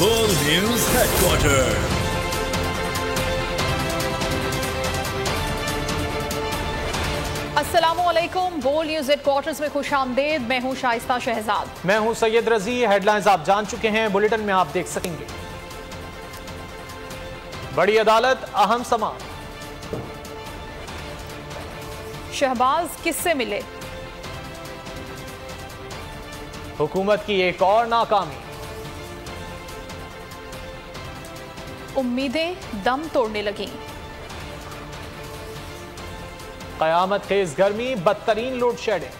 बोल news headquarter. अस्सलामुअलैकुम। बोल न्यूज हेडक्वार्टर्स में खुशामदीद। मैं हूं शाइस्ता शहजाद। मैं हूं सैयद रजी। हेडलाइंस आप जान चुके हैं, बुलेटिन में आप देख सकेंगे। बड़ी अदालत, अहम समाअत। शहबाज किससे मिले? हुकूमत की एक और नाकामी। उम्मीदें दम तोड़ने लगीं। कयामत खेज गर्मी, बदतरीन लोड शेडिंग।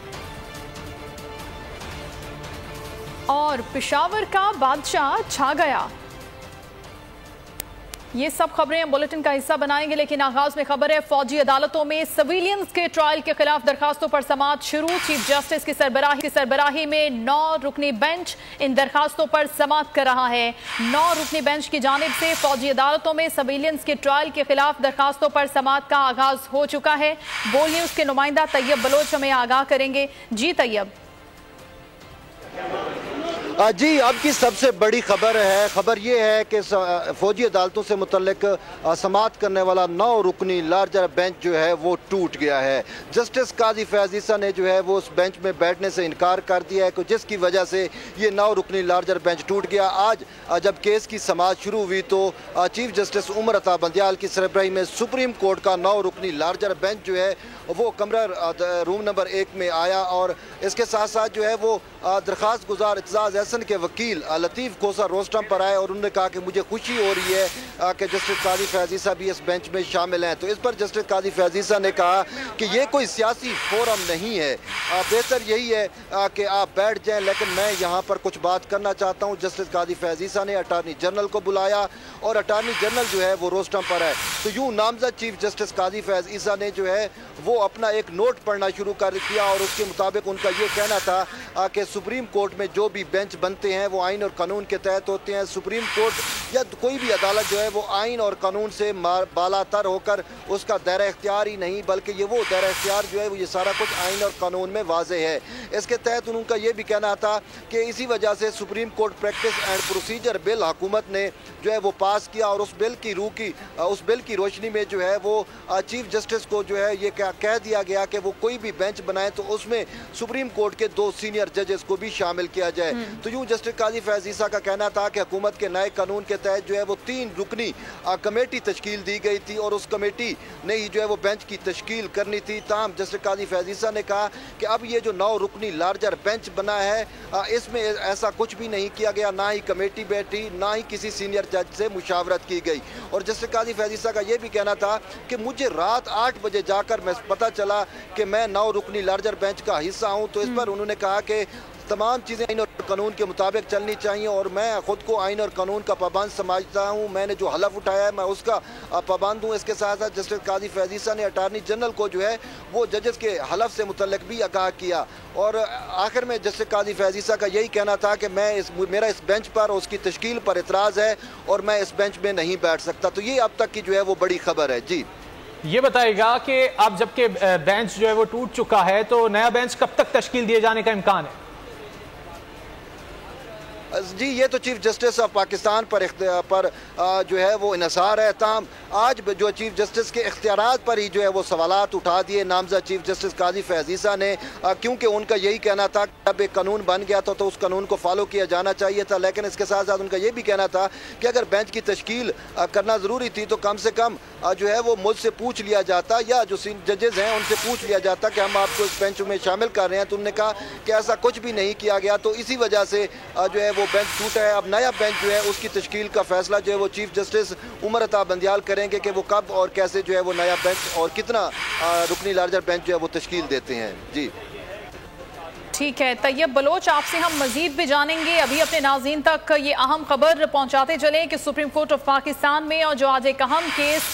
और पेशावर का बादशाह छा गया। ये सब खबरें हम बुलेटिन का हिस्सा बनाएंगे, लेकिन आगाज में खबर है फौजी अदालतों में सिविलियंस के ट्रायल के खिलाफ दरखास्तों पर समाअत शुरू। चीफ जस्टिस की सरबराही में 9 रुकनी बेंच इन दरखास्तों पर समाअत कर रहा है। 9 रुकनी बेंच की जानिब से फौजी अदालतों में सिविलियंस के ट्रायल के खिलाफ दरखास्तों पर समाअत का आगाज हो चुका है। बोल न्यूज के नुमाइंदा तैयब बलोच हमें आगाह करेंगे। जी तैयब। जी, अब की सबसे बड़ी खबर ये है कि फौजी अदालतों से मुतल्लिक समाअत करने वाला 9 रुकनी लार्जर बेंच जो है वो टूट गया है। जस्टिस काजी फैज़ ईसा ने जो है वो उस बेंच में बैठने से इनकार कर दिया है, जिसकी वजह से ये 9 रुकनी लार्जर बेंच टूट गया। आज जब केस की समाअत शुरू हुई तो चीफ जस्टिस उमर अता बंदियाल की सरबराही में सुप्रीम कोर्ट का 9 रुकनी लार्जर बेंच जो है वो कमरा रूम नंबर 1 में आया, और इसके साथ साथ जो है वो दरख्वास्त गुजार इत्जाज़ एहसन के वकील लतीफ़ खोसा रोस्टम पर आए और उन्होंने कहा कि मुझे खुशी हो रही है कि जस्टिस काजी फैज़ ईसा भी इस बेंच में शामिल हैं। तो इस पर जस्टिस काजी फैज़ ईसा ने कहा कि ये कोई सियासी फोरम नहीं है, बेहतर यही है कि आप बैठ जाएं, लेकिन मैं यहाँ पर कुछ बात करना चाहता हूँ। जस्टिस काजी फैज़ ईसा ने अटार्नी जनरल को बुलाया और अटार्नी जनरल जो है वो रोस्टम पर है। तो यूँ नामजद चीफ जस्टिस काजी फैज़ ईसा ने जो है वो अपना एक नोट पढ़ना शुरू कर दिया, और उसके मुताबिक उनका ये कहना था कि सुप्रीम कोर्ट में जो भी बेंच बनते हैं वो आइन और कानून के तहत होते हैं। सुप्रीम कोर्ट या कोई भी अदालत जो है वो आइन और कानून से बालातर होकर उसका दायरा इख्तियार ही नहीं, बल्कि ये वो दायरा इख्तियार जो है वो ये सारा कुछ आइन और कानून में वाज़ेह है। इसके तहत उनका ये भी कहना था कि इसी वजह से supreme court practice and procedure bill हुकूमत ने जो है वो पास किया, और उस बिल की रोशनी में जो है वो चीफ जस्टिस को जो है ये कह दिया गया कि वो कोई भी बेंच बनाए तो उसमें सुप्रीम कोर्ट के 2 सीनियर जजेस को भी शामिल किया जाए। तो यूँ जस्टिस काजी फैज़ ईसा का कहना था कि हुकूमत के नए कानून के तहत जो है वो 3 रुकनी कमेटी तश्कील दी गई थी, और उस कमेटी ने ही जो है वो बेंच की तश्कील करनी थी। ताहम जस्टिस काजी फैज़ ईसा ने कहा कि अब ये जो 9 रुकनी लार्जर बेंच बना है इसमें ऐसा कुछ भी नहीं किया गया, ना ही कमेटी बैठी, ना ही किसी सीनियर जज से मुशावरत की गई। और जस्टिस काजी फैज़ ईसा का ये भी कहना था कि मुझे रात 8 बजे जाकर मैं पता चला कि मैं 9 रुकनी लार्जर बेंच का हिस्सा हूं। तो इस पर उन्होंने कहा कि तमाम चीज़ें आइन और कानून के मुताबिक चलनी चाहिए, और मैं ख़ुद को आइन और कानून का पाबंद समझता हूँ। मैंने जो हलफ उठाया है मैं उसका पाबंद हूँ। इसके साथ साथ जस्टिस काजी फैज़ ईसा ने अटार्नी जनरल को जो है वो जजेस के हलफ से मुतल्लिक भी आगाह किया, और आखिर में जस्टिस काजी फैज़ ईसा का यही कहना था कि मेरा इस बेंच पर उसकी तश्कील पर एतराज़ है और मैं इस बेंच में नहीं बैठ सकता। तो ये अब तक की जो है वो बड़ी खबर है। जी, ये बताएगा कि अब जबकि बेंच जो है वो टूट चुका है तो नया बेंच कब तक तश्कील दिए जाने का इम्कान है? जी, ये तो चीफ जस्टिस ऑफ पाकिस्तान पर जो है वो इन्हिसार है। ताहम आज जो चीफ जस्टिस के इख्तियारात पर ही जो है वो सवालात उठा दिए नामज़द चीफ जस्टिस काजी फैज़ ईसा ने, क्योंकि उनका यही कहना था कि अब एक कानून बन गया तो उस कानून को फॉलो किया जाना चाहिए था। लेकिन इसके साथ साथ उनका ये भी कहना था कि अगर बेंच की तश्कील करना ज़रूरी थी तो कम से कम जो है वो मुझसे पूछ लिया जाता, या जो जजेस हैं उनसे पूछ लिया जाता कि हम आपको इस बेंच में शामिल कर रहे हैं। तो उन्होंने कहा कि ऐसा कुछ भी नहीं किया गया, तो इसी वजह से जो है वो बेंच टूटा है। अब नया बेंच जो है उसकी तश्कील का फैसला जो है वो चीफ जस्टिस उमर अता बंदियाल करेंगे कि वो कब और कैसे जो है वो नया बेंच और कितना रुकनी लार्जर बेंच जो है वो तश्कील देते हैं। जी ठीक है तैयब बलोच, आपसे हम मजीद भी जानेंगे। अभी अपने नाज़रीन तक ये अहम खबर पहुंचाते चले कि सुप्रीम कोर्ट ऑफ पाकिस्तान में और जो आज एक अहम केस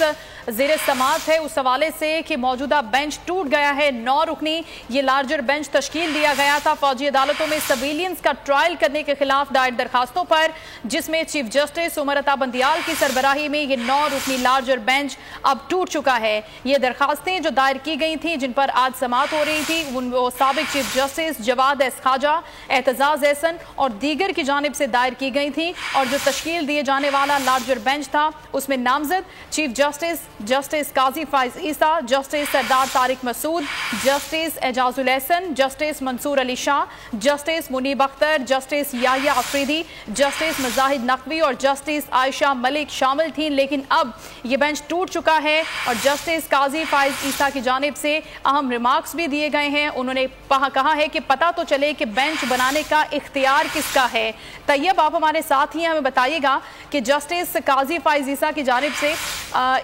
ज़ेर समाअत है उस हवाले से कि मौजूदा बेंच टूट गया है। 9 रुकनी ये लार्जर बेंच तश्कील दिया गया था फौजी अदालतों में सिविलियंस का ट्रायल करने के खिलाफ दायर दरखास्तों पर, जिसमें चीफ जस्टिस उमर अता बंदियाल की सरबराही में ये 9 रुकनी लार्जर बेंच अब टूट चुका है। ये दरखास्तें जो दायर की गई थी, जिन पर आज समाअत हो रही थी, वो साबिक चीफ जस्टिस जवाद एस खाजा, एतजाज एहसन और दीगर की जानिब से दायर की गई थी। और जो तश्कील दिए जाने वाला लार्जर बेंच था उसमें नामजद chief justice, justice Qazi Faez Isa, justice Sardar Tariq Masood, justice Ijazul Ahsan, justice Mansoor Ali Shah, justice Munib Akhtar, justice Yahya Afridi, justice Mujahid Naqvi और जस्टिस आयशा मलिक शामिल थी। लेकिन अब ये बेंच टूट चुका है और जस्टिस काजी फाइज ईसा की जानिब से अहम रिमार्क्स भी दिए गए हैं। उन्होंने कहा है कि पता तो चले कि बेंच बनाने का इख्तियार किसका है। तैयब, आप हमारे साथ ही हमें बताइएगा कि जस्टिस काजी फाइज ईसा की जानिब से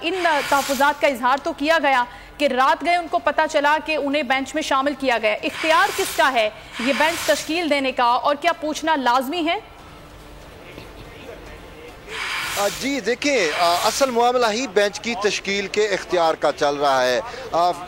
इन तहफ़्फ़ुज़ात का इजहार तो किया गया कि रात गए उनको पता चला कि उन्हें बेंच में शामिल किया गया, इख्तियार किसका है ये बेंच तश्कील देने का, और क्या पूछना लाजमी है? जी देखिए, असल मामला ही बेंच की तश्कील के इख्तियार का चल रहा है।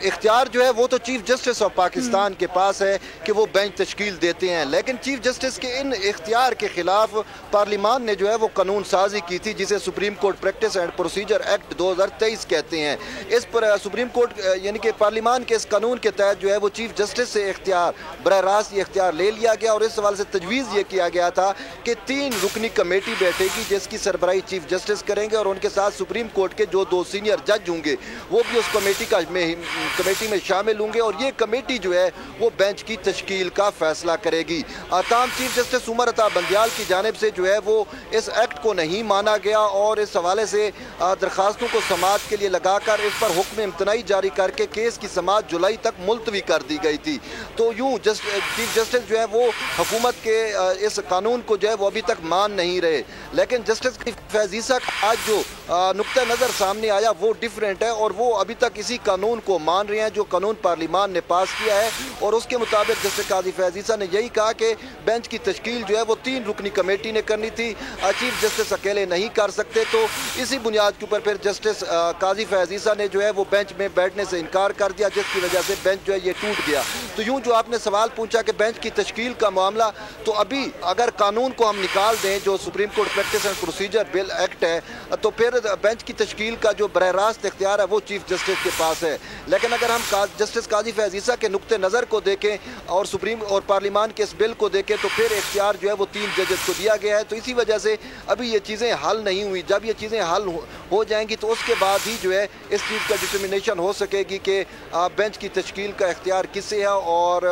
इख्तियार जो है वो तो चीफ जस्टिस ऑफ पाकिस्तान के पास है कि वो बेंच तश्कील देते हैं, लेकिन चीफ जस्टिस के इन इख्तियार के खिलाफ पार्लिमान ने जो है वो कानून साजी की थी, जिसे supreme court practice and procedure act 2023 कहते हैं। इस पर सुप्रीम कोर्ट यानी कि पार्लिमान के इस कानून के तहत जो है वो चीफ जस्टिस से इख्तियार बरह रास्त ये इख्तियार ले लिया गया और इस सवाल से तजवीज़ ये किया गया था कि 3 रुकनी कमेटी बैठेगी जिसकी सरबराही चीफ जस्टिस करेंगे और उनके साथ सुप्रीम कोर्ट के जो 2 सीनियर जज होंगे वो भी उस कमेटी में शामिल होंगे और ये कमेटी जो है वो बेंच की तश्कील का फैसला करेगी। ताहम चीफ जस्टिस उमर अता बंदियाल की जानिब से जो है वो इस एक्ट को नहीं माना गया और इस हवाले से दरखास्तों को समाअत के लिए लगाकर इस पर हुक्म इम्तनाई जारी करके केस की समाअत जुलाई तक मुलतवी कर दी गई थी। तो यूँ चीफ जस्टिस जो है वो हुकूमत के इस कानून को जो है वो अभी तक मान नहीं रहे, लेकिन जस्टिस फैज़ ईसा का आज जो नुक्ता नज़र सामने आया वो डिफरेंट है और वो अभी तक इसी कानून को मान रहे हैं जो कानून पार्लिमान ने पास किया है। और उसके मुताबिक जस्टिस काजी फैज़ ईसा ने यही कहा कि बेंच की तश्कील जो है वो 3 रुकनी कमेटी ने करनी थी, चीफ जस्टिस अकेले नहीं कर सकते। तो इसी बुनियाद के ऊपर फिर जस्टिस काजी फैज़ ईसा ने जो है वो बेंच में बैठने से इनकार कर दिया, जिसकी वजह से बेंच जो है ये टूट गया। तो यूँ जो आपने सवाल पूछा कि बेंच की तश्कील का मामला, तो अभी अगर कानून को हम निकाल दें जो supreme court practice and procedure bill act है, तो फिर बेंच की तश्कील का जो बरह रास्त इख्तियार है वो चीफ जस्टिस के पास है। लेकिन अगर हम जस्टिस काजी फैज़ ईसा के नुक्ते नज़र को देखें और सुप्रीम और पार्लिमान के इस बिल को देखें तो फिर इख्तियार जो है वो 3 जजेस को दिया गया है। तो इसी वजह से अभी ये चीज़ें हल नहीं हुई। जब ये चीज़ें हल हो जाएंगी तो उसके बाद ही जो है इस चीज़ का डिटर्मिनेशन हो सकेगी कि बेंच की तश्कील का इख्तियार किसे है और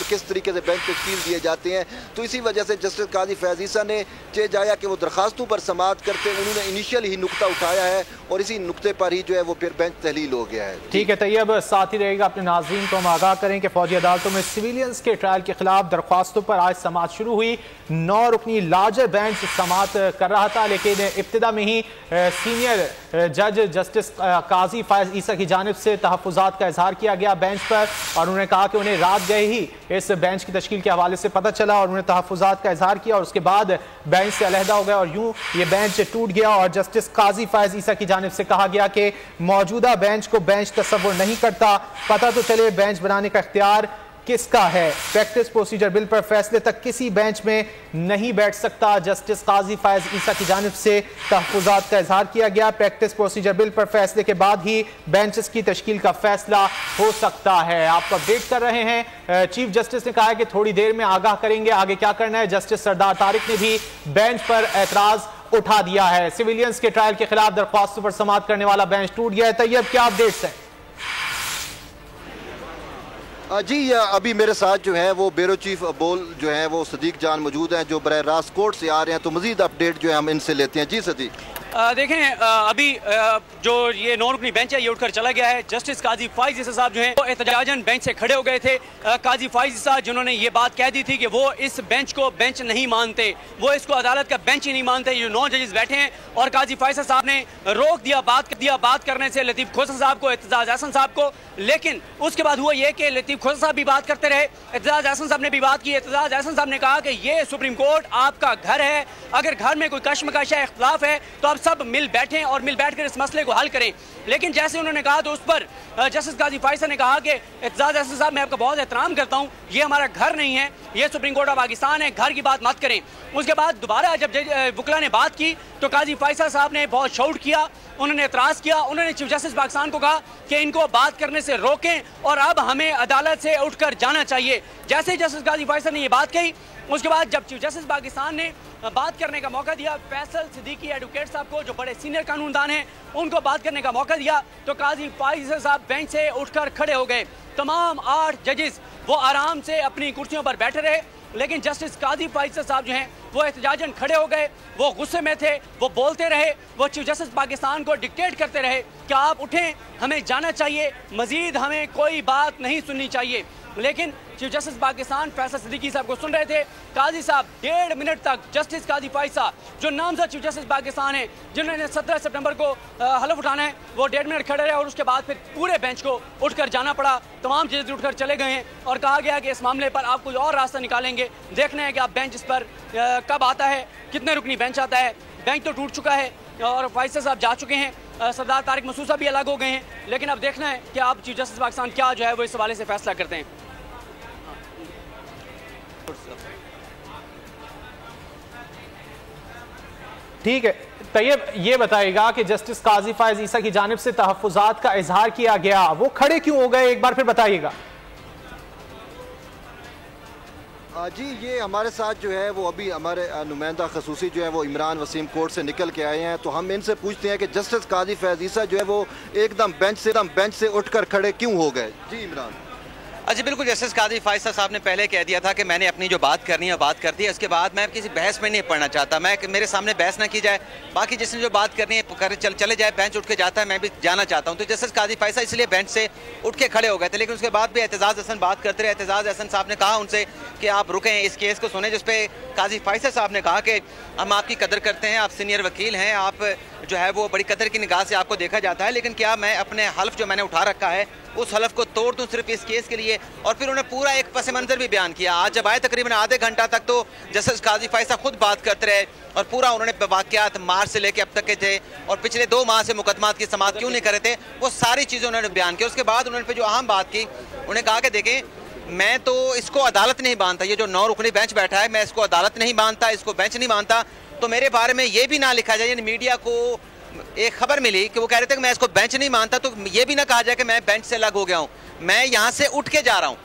किस तरीके से बेंच तश्कील दिए जाते हैं। तो इसी वजह से जस्टिस काजी फैज़ ईसा ने चाहा कि वो दरखास्तों पर समाअत करते, उन्होंने इनिशियल ही नुक्ता उठाया है और इसी नुक्ते पर ही जो है वो फिर बेंच तहलील हो गया है। ठीक है तैयब, साथ ही रहेगा अपने नाज़रीन को हम आगाह करें कि फौजी अदालतों में सिविलियंस के ट्रायल के खिलाफ दरख्वास्तों पर आज समाअत शुरू हुई। 9 रुकनी लार्जर बेंच समाअत कर रहा था, लेकिन इब्तिदा में ही सीनियर जज जस्टिस काजी फाइज ईसा की जानिब से तहफ़्फ़ुज़ात का इजहार किया गया बेंच पर और उन्होंने कहा कि उन्हें रात गए ही इस बेंच की तश्कील के हवाले से पता चला और उन्होंने तहफ़्फ़ुज़ात का इजहार किया और उसके बाद बेंच से अलहदा हो गया और यूँ ये बेंच टूट गया। और जस्टिस काजी फाइज ईसा की जानिब से कहा गया कि मौजूदा बेंच को बेंच तस्वुर नहीं करता, पता तो चले बेंच बनाने का इख्तियार किसका है। प्रैक्टिस प्रोसीजर बिल पर फैसले तक किसी बेंच में नहीं बैठ सकता। जस्टिस काजी फाइज ईसा की जानिब से तहफ़्फ़ुज़ात का इजहार किया गया। प्रैक्टिस प्रोसीजर बिल पर फैसले के बाद ही बेंचेस की तश्कील का फैसला हो सकता है। आपको अपडेट कर रहे हैं, चीफ जस्टिस ने कहा है कि थोड़ी देर में आगाह करेंगे आगे क्या करना है। जस्टिस सरदार तारिक ने भी बेंच पर एतराज उठा दिया है। सिविलियंस के ट्रायल के खिलाफ दरख्वास्तों पर समाअत करने वाला बेंच टूट गया है। तैयब, क्या अपडेट्स हैं? जी अभी मेरे साथ जो है वो ब्यूरो चीफ बोल जो है वो सदीक जान मौजूद हैं जो बरह रास्त कोर्ट से आ रहे हैं, तो मजीद अपडेट जो है हम इनसे लेते हैं। जी सदीक। देखें, अभी जो ये 9 रुकनी बेंच है ये उठकर चला गया है। जस्टिस काजी फाइज ईसा साहब जो हैं वो एहतजाजन बेंच से खड़े हो गए थे। काजी फाइज ईसा जिन्होंने ये बात कह दी थी कि वो इस बेंच को बेंच नहीं मानते, वो इसको अदालत का बेंच ही नहीं मानते। ये 9 जजेस बैठे हैं और काजी फाइज साहब ने रोक दिया बात करने से लतीफ़ खोसर साहब को, एतजाज एहसन साहब को। लेकिन उसके बाद हुआ ये कि लतीफ़ खोसर साहब भी बात करते रहे, एतजाज एहसन साहब ने भी बात की। एतजाज एहसन साहब ने कहा कि ये सुप्रीम कोर्ट आपका घर है, अगर घर में कोई कश्मकश है, इख्तिलाफ है तो आप और सब मिल बैठें और मिल बैठकर इस मसले को हल करें। लेकिन जैसे उन्होंने कहा तो उस पर जस्टिस काजी फाइज ने कहा कि एतजाज अहसन साहब, मैं आपका बहुत एहतराम करता हूँ, ये हमारा घर नहीं है, ये सुप्रीम कोर्ट ऑफ पाकिस्तान है, घर की बात मत करें। उसके बाद दोबारा जब वकला ने बात की तो काजी फैसल साहब ने बहुत शाउट किया, उन्होंने एतराज़ किया, उन्होंने चीफ जस्टिस पाकिस्तान को कहा कि इनको बात करने से रोकें और अब हमें अदालत से उठकर जाना चाहिए। जैसे ही जस्टिस काजी फैसल ने ये बात कही, उसके बाद जब चीफ जस्टिस पाकिस्तान ने बात करने का मौका दिया, फैसल सिद्दीकी एडवोकेट साहब को, जो बड़े सीनियर कानूनदान हैं, उनको बात करने का मौका दिया, तो काजी फैसल साहब बेंच से उठकर खड़े हो गए। तमाम 8 जजेस वो आराम से अपनी कुर्सियों पर बैठे रहे, लेकिन जस्टिस काजी फैसल साहब जो हैं वो एहतजाजन खड़े हो गए, वो गुस्से में थे, वो बोलते रहे, वो चीफ जस्टिस पाकिस्तान को डिक्टेट करते रहे कि आप उठें, हमें जाना चाहिए, मजीद हमें कोई बात नहीं सुननी चाहिए। लेकिन चीफ जस्टिस पाकिस्तान फैसल सिद्दीकी साहब को सुन रहे थे। काजी साहब 1.5 मिनट तक, जस्टिस काजी फैसल साहब जो नामजद चीफ जस्टिस पाकिस्तान है, जिन्होंने 17 सितंबर को हलफ उठाना है, वो 1.5 मिनट खड़े रहे और उसके बाद फिर पूरे बेंच को उठकर जाना पड़ा। तमाम जजेस उठकर चले गए हैं और कहा गया कि इस मामले पर आप कोई और रास्ता निकालेंगे, देखना है कि आप बेंच इस पर कब आता है, कितने रुकनी बेंच आता है। बेंच तो टूट चुका है और फैसल साहब जा चुके हैं, सरदार तारिक मसूद साहब भी अलग हो गए हैं, लेकिन अब देखना है कि आप चीफ जस्टिस पाकिस्तान क्या जो है वो इस हवाले से फैसला करते हैं। ठीक है तैयब, ये बताएगा कि जस्टिस काजी फायज ईसा की जानिब से तहफ्फुजात का इजहार किया गया, वो खड़े क्यों हो गए, एक बार फिर बताइएगा। जी, ये हमारे साथ जो है वो अभी हमारे नुमाइंदा खसूसी जो है वो इमरान वसीम कोर्ट से निकल के आए हैं, तो हम इनसे पूछते हैं कि जस्टिस काजी फायज ईसा जो है वो एकदम बेंच से उठकर खड़े क्यों हो गए। जी इमरान। अच्छा, बिल्कुल, जस्टिस काजी फैसल साहब ने पहले कह दिया था कि मैंने अपनी जो बात करनी है बात कर दी है, उसके बाद मैं किसी बहस में नहीं पढ़ना चाहता, मैं मेरे सामने बहस ना की जाए, बाकी जिसने जो बात करनी है चले जाए, बेंच उठ के जाता है, मैं भी जाना चाहता हूँ। तो जस्टिस काजी फैसल इसलिए बेंच से उठ के खड़े हो गए थे, लेकिन उसके बाद भी एतजाज हसन बात करते रहे। एतजाज हसन साहब ने कहा उनसे कि आप रुकें, इस केस को सुने, जिसपे काजी फैसल साहब ने कहा कि हम आपकी कदर करते हैं, आप सीनियर वकील हैं, आप जो है वो बड़ी कदर की निगाह से आपको देखा जाता है, लेकिन क्या मैं अपने हल्फ जो मैंने उठा रखा है उस हलफ को तोड़ दूं सिर्फ इस केस के लिए। और फिर उन्होंने पूरा एक पस मंजर भी बयान किया। आज जब आए तकरीबन आधे घंटा तक तो जस्टिस काजी फैसल खुद बात करते रहे और पूरा उन्होंने वाक़यात मार्च से लेकर अब तक के थे और पिछले 2 माह से मुकदमात की समाअत क्यों नहीं करे थे, वो सारी चीज़ें उन्होंने बयान की। उसके बाद उन्होंने जो अहम बात की, उन्होंने कहा कि देखें, मैं तो इसको अदालत नहीं मानता, ये जो 9 रुकनी बेंच बैठा है, मैं इसको अदालत नहीं मानता, इसको बेंच नहीं मानता, तो मेरे बारे में ये भी ना लिखा जाए। मीडिया को एक खबर मिली कि वो कह रहे थे कि मैं इसको बेंच नहीं मानता, तो ये भी ना कहा जाए कि मैं बेंच से अलग हो गया हूँ, मैं यहाँ से उठ के जा रहा हूँ।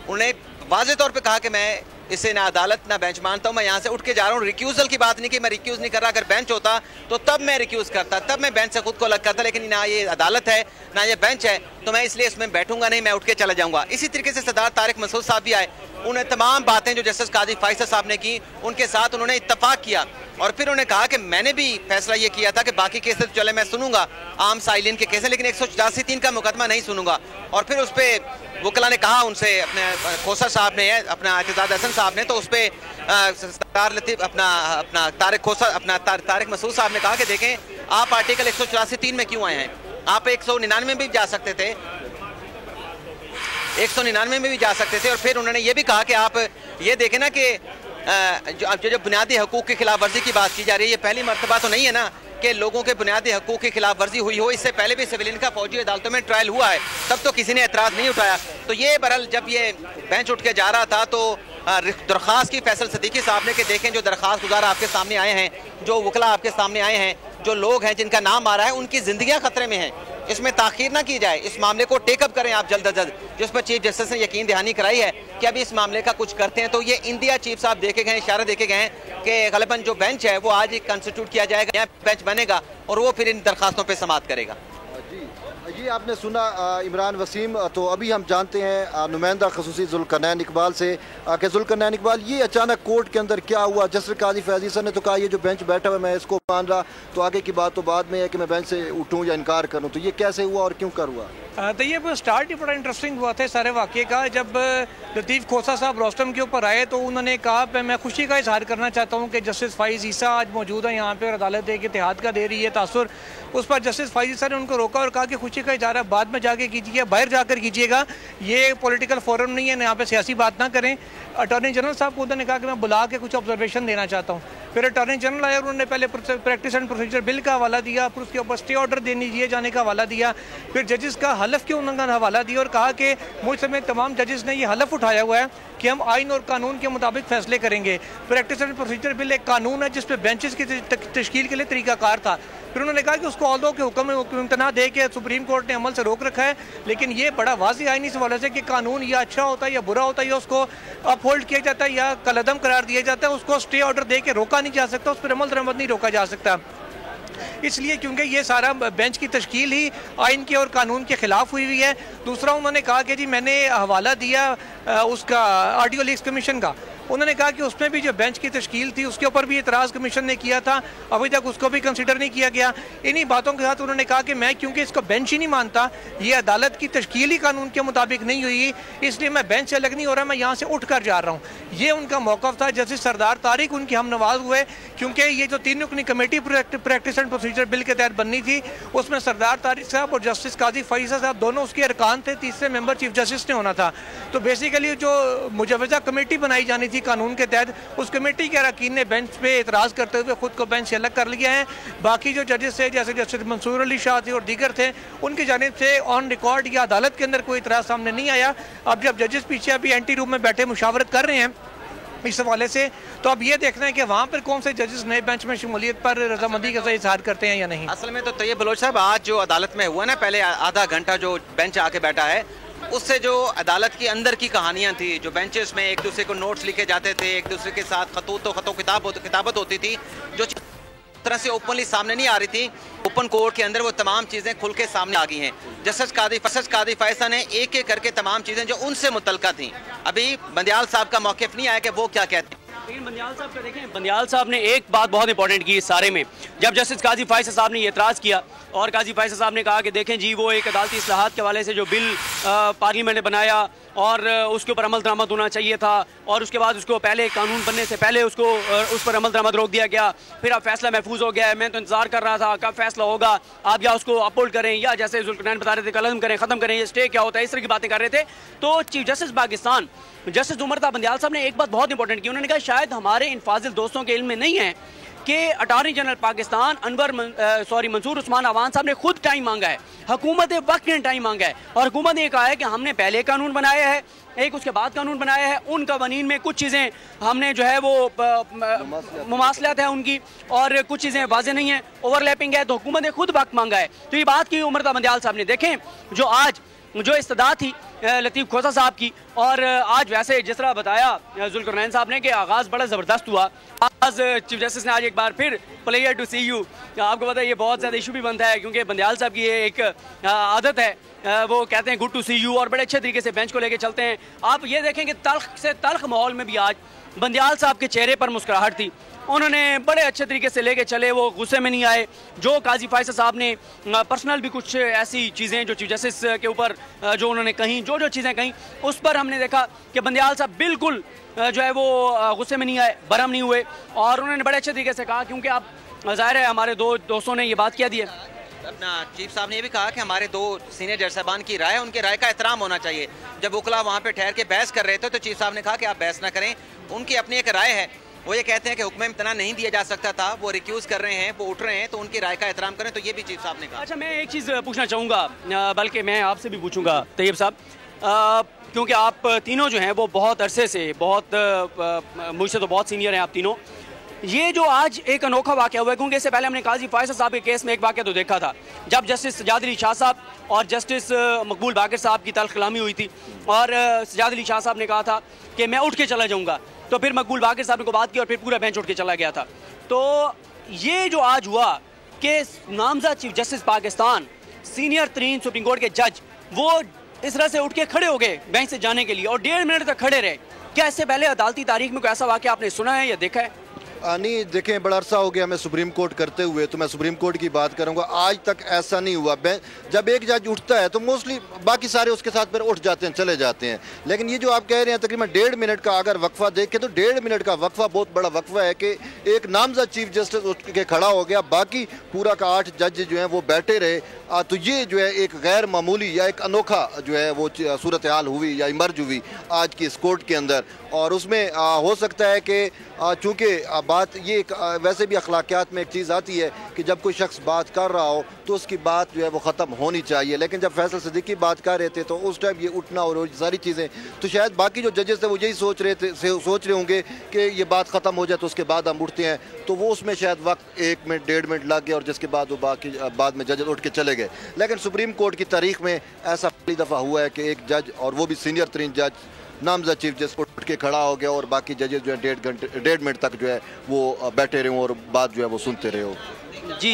उन्हें वाज़ेह तौर पे कहा कि मैं इसे ना अदालत ना बेंच मानता हूँ, मैं यहाँ से उठ के जा रहा हूँ। रिक्यूज़ल की बात नहीं कि मैं रिक्यूज़ नहीं कर रहा, अगर बेंच होता तो तब मैं रिक्यूज़ करता, तब मैं बेंच से खुद को अलग करता, लेकिन ना ये अदालत है ना ये बेंच है, तो मैं इसलिए इसमें बैठूंगा नहीं, मैं उठ के चला जाऊँगा। इसी तरीके से सरदार तारिक मसूद साहब भी आए, उन्हें तमाम बातें जो जस्टिस काजी फैसल साहब ने की उनके साथ उन्होंने इत्तफाक किया और फिर उन्होंने कहा कि मैंने भी फैसला ये किया था कि बाकी केसेस तो चले मैं सुनूंगा, आम साइलिन के केस हैं, लेकिन 184(3) का मुकदमा नहीं सुनूंगा। और फिर उस पर वकला ने कहा उनसे, अपने खोसा साहब ने, अपना एतजाज हसन साहब ने, तो उस पर सरदार लतीफ़ अपना तारिक खोसा अपना तारिक मसूद साहब ने कहा कि देखें, आप आर्टिकल 184(3) में क्यों आए हैं, आप 199 में भी जा सकते थे, 199 में भी जा सकते थे। और फिर उन्होंने ये भी कहा कि आप ये देखें ना कि जो बुनियादी हकूक़ की खिलाफ वर्जी की बात की जा रही है, ये पहली मरतबा तो नहीं है ना कि लोगों के बुनियादी हकूक़ की खिलाफ वर्जी हुई हो, इससे पहले भी सिविलियन का फौजी अदालतों में ट्रायल हुआ है, तब तो किसी ने एतराज़ नहीं उठाया। तो ये बहरहाल जब ये बेंच उठ के जा रहा था तो दरख्वास्त की फैसल सिद्दीकी साहब ने कि देखें, जो दरख्वास्त गुजार आपके सामने आए हैं, जो वकला आपके सामने आए हैं, जो लोग हैं जिनका नाम आ रहा है, उनकी ज़िंदगियाँ खतरे में हैं, इसमें ताख़ीर ना की जाए, इस मामले को टेकअप करें आप जल्द अज जल्द, जिस पर चीफ जस्टिस ने यकीन दहानी कराई है कि अभी इस मामले का कुछ करते हैं। तो ये इंडिया चीफ साहब देखे गए, इशारे देखे गए हैं कि गलबन जो बेंच है वो आज ही कंस्टिट्यूट किया जाएगा, यहाँ बेंच बनेगा और वो फिर इन दरखास्तों पर समाअत करेगा। ये आपने सुना इमरान वसीम। तो अभी हम जानते हैं नुमाइंदा खसूसी जुल्करनैन इकबाल से कि जुल्करनैन इकबाल, ये अचानक कोर्ट के अंदर क्या हुआ? जस्टिस काजी फैसल ईसा ने तो कहा ये जो बेंच बैठा हुआ मैं इसको मान रहा, तो आगे की बात तो बाद में है कि मैं बेंच से उठूँ या इनकार करूँ, तो ये कैसे हुआ और क्यों कर हुआ? तो ये स्टार्ट ही बड़ा इंटरेस्टिंग हुआ था सारे वाक़े का। जब लतीफ़ खोसा साहब रोस्टम के ऊपर आए तो उन्होंने कहा मैं खुशी का इजहार करना चाहता हूँ कि जस्टिस फैसल ईसा आज मौजूद है यहाँ पे और अदालत एक इत्तेहाद का दे रही है तासुर। उस पर जस्टिस फैसल ईसा ने उनको रोका और कहा कि खुशी का इजहार बाद में जाके कीजिएगा, बाहर जाकर कीजिएगा, ये पॉलिटिकल फोरम नहीं है, यहाँ पे सियासी बात ना करें। अटॉर्नी जनरल साहब को उन्होंने कहा कि मैं बुला के कुछ ऑब्जर्वेशन देना चाहता हूँ। फिर अटॉर्नी जनरल आया, उन्होंने पहले प्रैक्टिस एंड प्रोसीजर बिल का हवाला दिया, फिर उसके ऊपर स्टे ऑर्डर दिए जाने का हवाला दिया, फिर जजेस का हलफ के उल्लंघन हवाला दिया और कहा कि मुझ समेत तमाम जजेस ने ये हलफ उठाया हुआ है कि हम आइन और कानून के मुताबिक फैसले करेंगे। प्रैक्टिस एंड प्रोसीजर बिल एक कानून है जिस पर बेंचेस की तश्कील के लिए तरीकाकार था। फिर उन्होंने कहा कि उसको ऑल्दो के हुक्म इम्तना दे के सुप्रीम कोर्ट ने अमल से रोक रखा है, लेकिन ये बड़ा वाज़ी आईनी सवाल है कि कानून या अच्छा होता है या बुरा होता है, या उसको अपहोल्ड किया जाता है या कलअदम करार दिया जाता है, उसको स्टे ऑर्डर दे के रोका नहीं जा सकता, उस पर अमल दरामद नहीं रोका जा सकता। इसलिए क्योंकि ये सारा बेंच की तश्कील ही आइन के और कानून के खिलाफ हुई है। दूसरा उन्होंने कहा कि जी मैंने हवाला दिया उसका ऑडियो लीक्स कमीशन का, उन्होंने कहा कि उसमें भी जो बेंच की तश्कील थी उसके ऊपर भी इतराज़ कमीशन ने किया था, अभी तक उसको भी कंसिडर नहीं किया गया। इन्हीं बातों के साथ उन्होंने कहा कि मैं क्योंकि इसको बेंच ही नहीं मानता, ये अदालत की तश्कील ही कानून के मुताबिक नहीं हुई, इसलिए मैं बेंच से अलग नहीं हो रहा, मैं यहाँ से उठ कर जा रहा हूँ। ये उनका मौक़िफ़ था। जस्टिस सरदार तारिक उनकी हम नवाज हुए, क्योंकि ये जो 3 रुकनी committee practice and procedure bill के तहत बननी थी, उसमें सरदार तारिक साहब और जस्टिस काजी फैसल साहब दोनों उसके अरकान थे, तीसरे मेंबर चीफ जस्टिस ने होना था। तो बेसिकली जो मुजवज़ा कमेटी बनाई जानी थी कानून के तहत, उस कमेटी के अरकान ने बेंच पे एतराज़ करते हुए खुद को बेंच से अलग कर लिया है। बाकी जो जजेस थे जैसे जस्टिस मंसूर अली शाह थे और दीगर थे, उनकी जानिब से ऑन रिकॉर्ड या अदालत के अंदर कोई इतराज़ सामने नहीं आया। अब जब जजेस पीछे अभी एंटी रूम में बैठे मुशावरत कर रहे हैं इस हवाले से, तो अब ये देखना है कि वहाँ पर कौन से जजेस नए बेंच में शमूलियत पर रजामंदी का इजहार करते हैं या नहीं। असल में तो तैयब बलोच साहब आज जो अदालत में हुआ ना, पहले आधा घंटा जो बेंच आके बैठा है, उससे जो अदालत की अंदर की कहानियां थी, जो बेंचेस में एक दूसरे को नोट्स लिखे जाते थे, एक दूसरे के साथ किताबत होती थी, जो तरह से ओपनली सामने नहीं आ रही थी, ओपन कोर्ट के अंदर वो तमाम चीज़ें खुल के सामने आ गई हैं। जस्टिस कादी फैसल ने एक एक करके तमाम चीज़ें जो उनसे मुतल्लिका थी, अभी बंदियाल साहब का मौक़िफ़ नहीं आया कि वो क्या कहते हैं। लेकिन बंदियाल साहब का देखें, बंदियाल साहब ने एक बात बहुत इंपॉर्टेंट की इस सारे में, जब जस्टिस काजी फैसल साहब ने ये एतराज़ किया और काजी फैसल साहब ने कहा कि देखें जी वो एक अदालती इस्लाहात के हवाले से जो बिल पार्लियामेंट ने बनाया और उसके ऊपर अमल दरामद होना चाहिए था, और उसके बाद उसको पहले कानून बनने से पहले उसको उस पर अमल दरामद रोक दिया गया, फिर अब फैसला महफूज हो गया है, मैं तो इंतजार कर रहा था कब फैसला होगा, आप या उसको अपहोल्ड करें या जैसे जुल्फ़िकार बता रहे थे कलम करें, ख़त्म करें, ये स्टे क्या होता है, इस तरह की बातें कर रहे थे। तो chief justice Pakistan justice Umar Bandial साहब ने एक बात बहुत इंपॉर्टेंट की, उन्होंने कहा शायद हमारे इन फाजिल दोस्तों के इल्म में नहीं है कि अटॉर्नी जनरल पाकिस्तान मंसूर उस्मान अवान साहब ने खुद टाइम मांगा है, हुकूमत वक्त ने टाइम मांगा है, और हुकूमत ने कहा है कि हमने पहले कानून बनाया है, एक उसके बाद कानून बनाया है, उन कवानीन में कुछ चीज़ें हमने जो है वो मुमासलात है उनकी, और कुछ चीज़ें वाज़ेह नहीं है, ओवरलैपिंग है, तो हुकूमत ने खुद वक्त मांगा है। तो ये बात की उमर बंदियाल साहब ने। देखें जो आज जो इस्तदा थी लतीफ़ खोसा साहब की, और आज वैसे जिस तरह बताया जुल्फ़िकार साहब ने कि आगाज़ बड़ा ज़बरदस्त हुआ। आज चीफ जस्टिस ने आज एक बार फिर प्लेयर टू सी यू, आपको पता है ये बहुत ज़्यादा इशू भी बनता है क्योंकि बंदियाल साहब की ये एक आदत है, वो कहते हैं गुड टू सी यू और बड़े अच्छे तरीके से बेंच को लेके चलते हैं। आप ये देखें कि तल्ख से तल्ख माहौल में भी आज बंदियाल साहब के चेहरे पर मुस्कुराहट थी, उन्होंने बड़े अच्छे तरीके से लेके चले, वो गुस्से में नहीं आए। जो काजी फैसल साहब ने पर्सनल भी कुछ ऐसी चीज़ें जो चीफ जस्टिस के ऊपर जो उन्होंने कहीं जो चीज़ें कहीं, उस पर हमने देखा कि बंदियाल साहब बिल्कुल जो है वो गुस्से में नहीं आए, बरहम नहीं हुए, और उन्होंने बड़े अच्छे तरीके से कहा, क्योंकि आप ज़ाहिर है हमारे दो दोस्तों ने ये बात कह दी है। अपना चीफ साहब ने ये भी कहा कि हमारे दो सीनियर जज साहबान की राय, उनके राय का एहतराम होना चाहिए। जब वकला वहाँ पे ठहर के बहस कर रहे थे तो चीफ साहब ने कहा कि आप बहस ना करें, उनकी अपनी एक राय है, वो ये कहते हैं कि हुक्म इम्तना नहीं दिया जा सकता था, वो रिक्यूज़ कर रहे हैं, वो उठ रहे हैं, तो उनकी राय का एहतराम करें, तो ये भी चीफ साहब ने कहा। अच्छा, मैं एक चीज़ पूछना चाहूँगा, बल्कि मैं आपसे भी पूछूँगा तैयब साहब, क्योंकि आप तीनों जो हैं वो बहुत अरसे से, बहुत मुझसे तो बहुत सीनियर हैं आप तीनों, ये जो आज एक अनोखा वाक़या हुआ है, क्योंकि इससे पहले हमने काजी फैसल साहब के केस में एक वाक़या तो देखा था, जब जस्टिस सजाद अली शाह साहब और जस्टिस मकबूल बाकर साहब की तल्ख कलामी हुई थी, और सजाद अली शाह साहब ने कहा था कि मैं उठ के चला जाऊँगा, तो फिर मकबूल बाकर साहब ने को बात की और फिर पूरा बेंच उठ के चला गया था। तो ये जो आज हुआ कि नामज़द चीफ जस्टिस पाकिस्तान, सीनियर तरीन सुप्रीम कोर्ट के जज, वो इस तरह से उठ के खड़े हो गए बेंच से जाने के लिए और 1.5 मिनट तक खड़े रहे। क्या इससे पहले अदालती तारीख में कोई ऐसा वाक़या आपने सुना है या देखा है? नहीं, देखें, बड़ा अरसा हो गया मैं सुप्रीम कोर्ट करते हुए, तो मैं सुप्रीम कोर्ट की बात करूंगा, आज तक ऐसा नहीं हुआ। जब एक जज उठता है तो मोस्टली बाकी सारे उसके साथ फिर उठ जाते हैं, चले जाते हैं। लेकिन ये जो आप कह रहे हैं तकरीबन 1.5 मिनट का अगर वक्फा देखें तो 1.5 मिनट का वक्फा बहुत बड़ा वक्फा है कि एक नामज़द चीफ जस्टिस उठ के खड़ा हो गया, बाकी पूरा का 8 जज जो हैं वो बैठे रहे। तो ये जो है एक गैर मामूली या एक अनोखा जो है वो सूरत हाल हुई या इमर्ज हुई आज की इस कोर्ट के अंदर, और उसमें हो सकता है कि चूँकि बात ये वैसे भी अखलाकियात में एक चीज़ आती है कि जब कोई शख्स बात कर रहा हो तो उसकी बात जो है वो ख़त्म होनी चाहिए, लेकिन जब फैसल सिद्दीकी बात कर रहे थे तो उस टाइम ये उठना और सारी चीज़ें, तो शायद बाकी जो जजेस थे वो यही सोच रहे होंगे कि ये बात ख़त्म हो जाए तो उसके बाद हम उठते हैं, तो वो उसमें शायद वक्त 1 मिनट 1.5 मिनट लग गया और जिसके बाद वो बाद में जजेस उठ के चले गए। लेकिन सुप्रीम कोर्ट की तारीख में ऐसा पहली दफ़ा हुआ है कि एक जज, और वो भी सीनियर तरीन जज, नामज़द चीफ जस्टिस उठ के खड़ा हो गया और बाकी जजेस जो है 1.5 मिनट तक जो है वो बैठे रहे और बात जो है वो सुनते रहे हो। जी,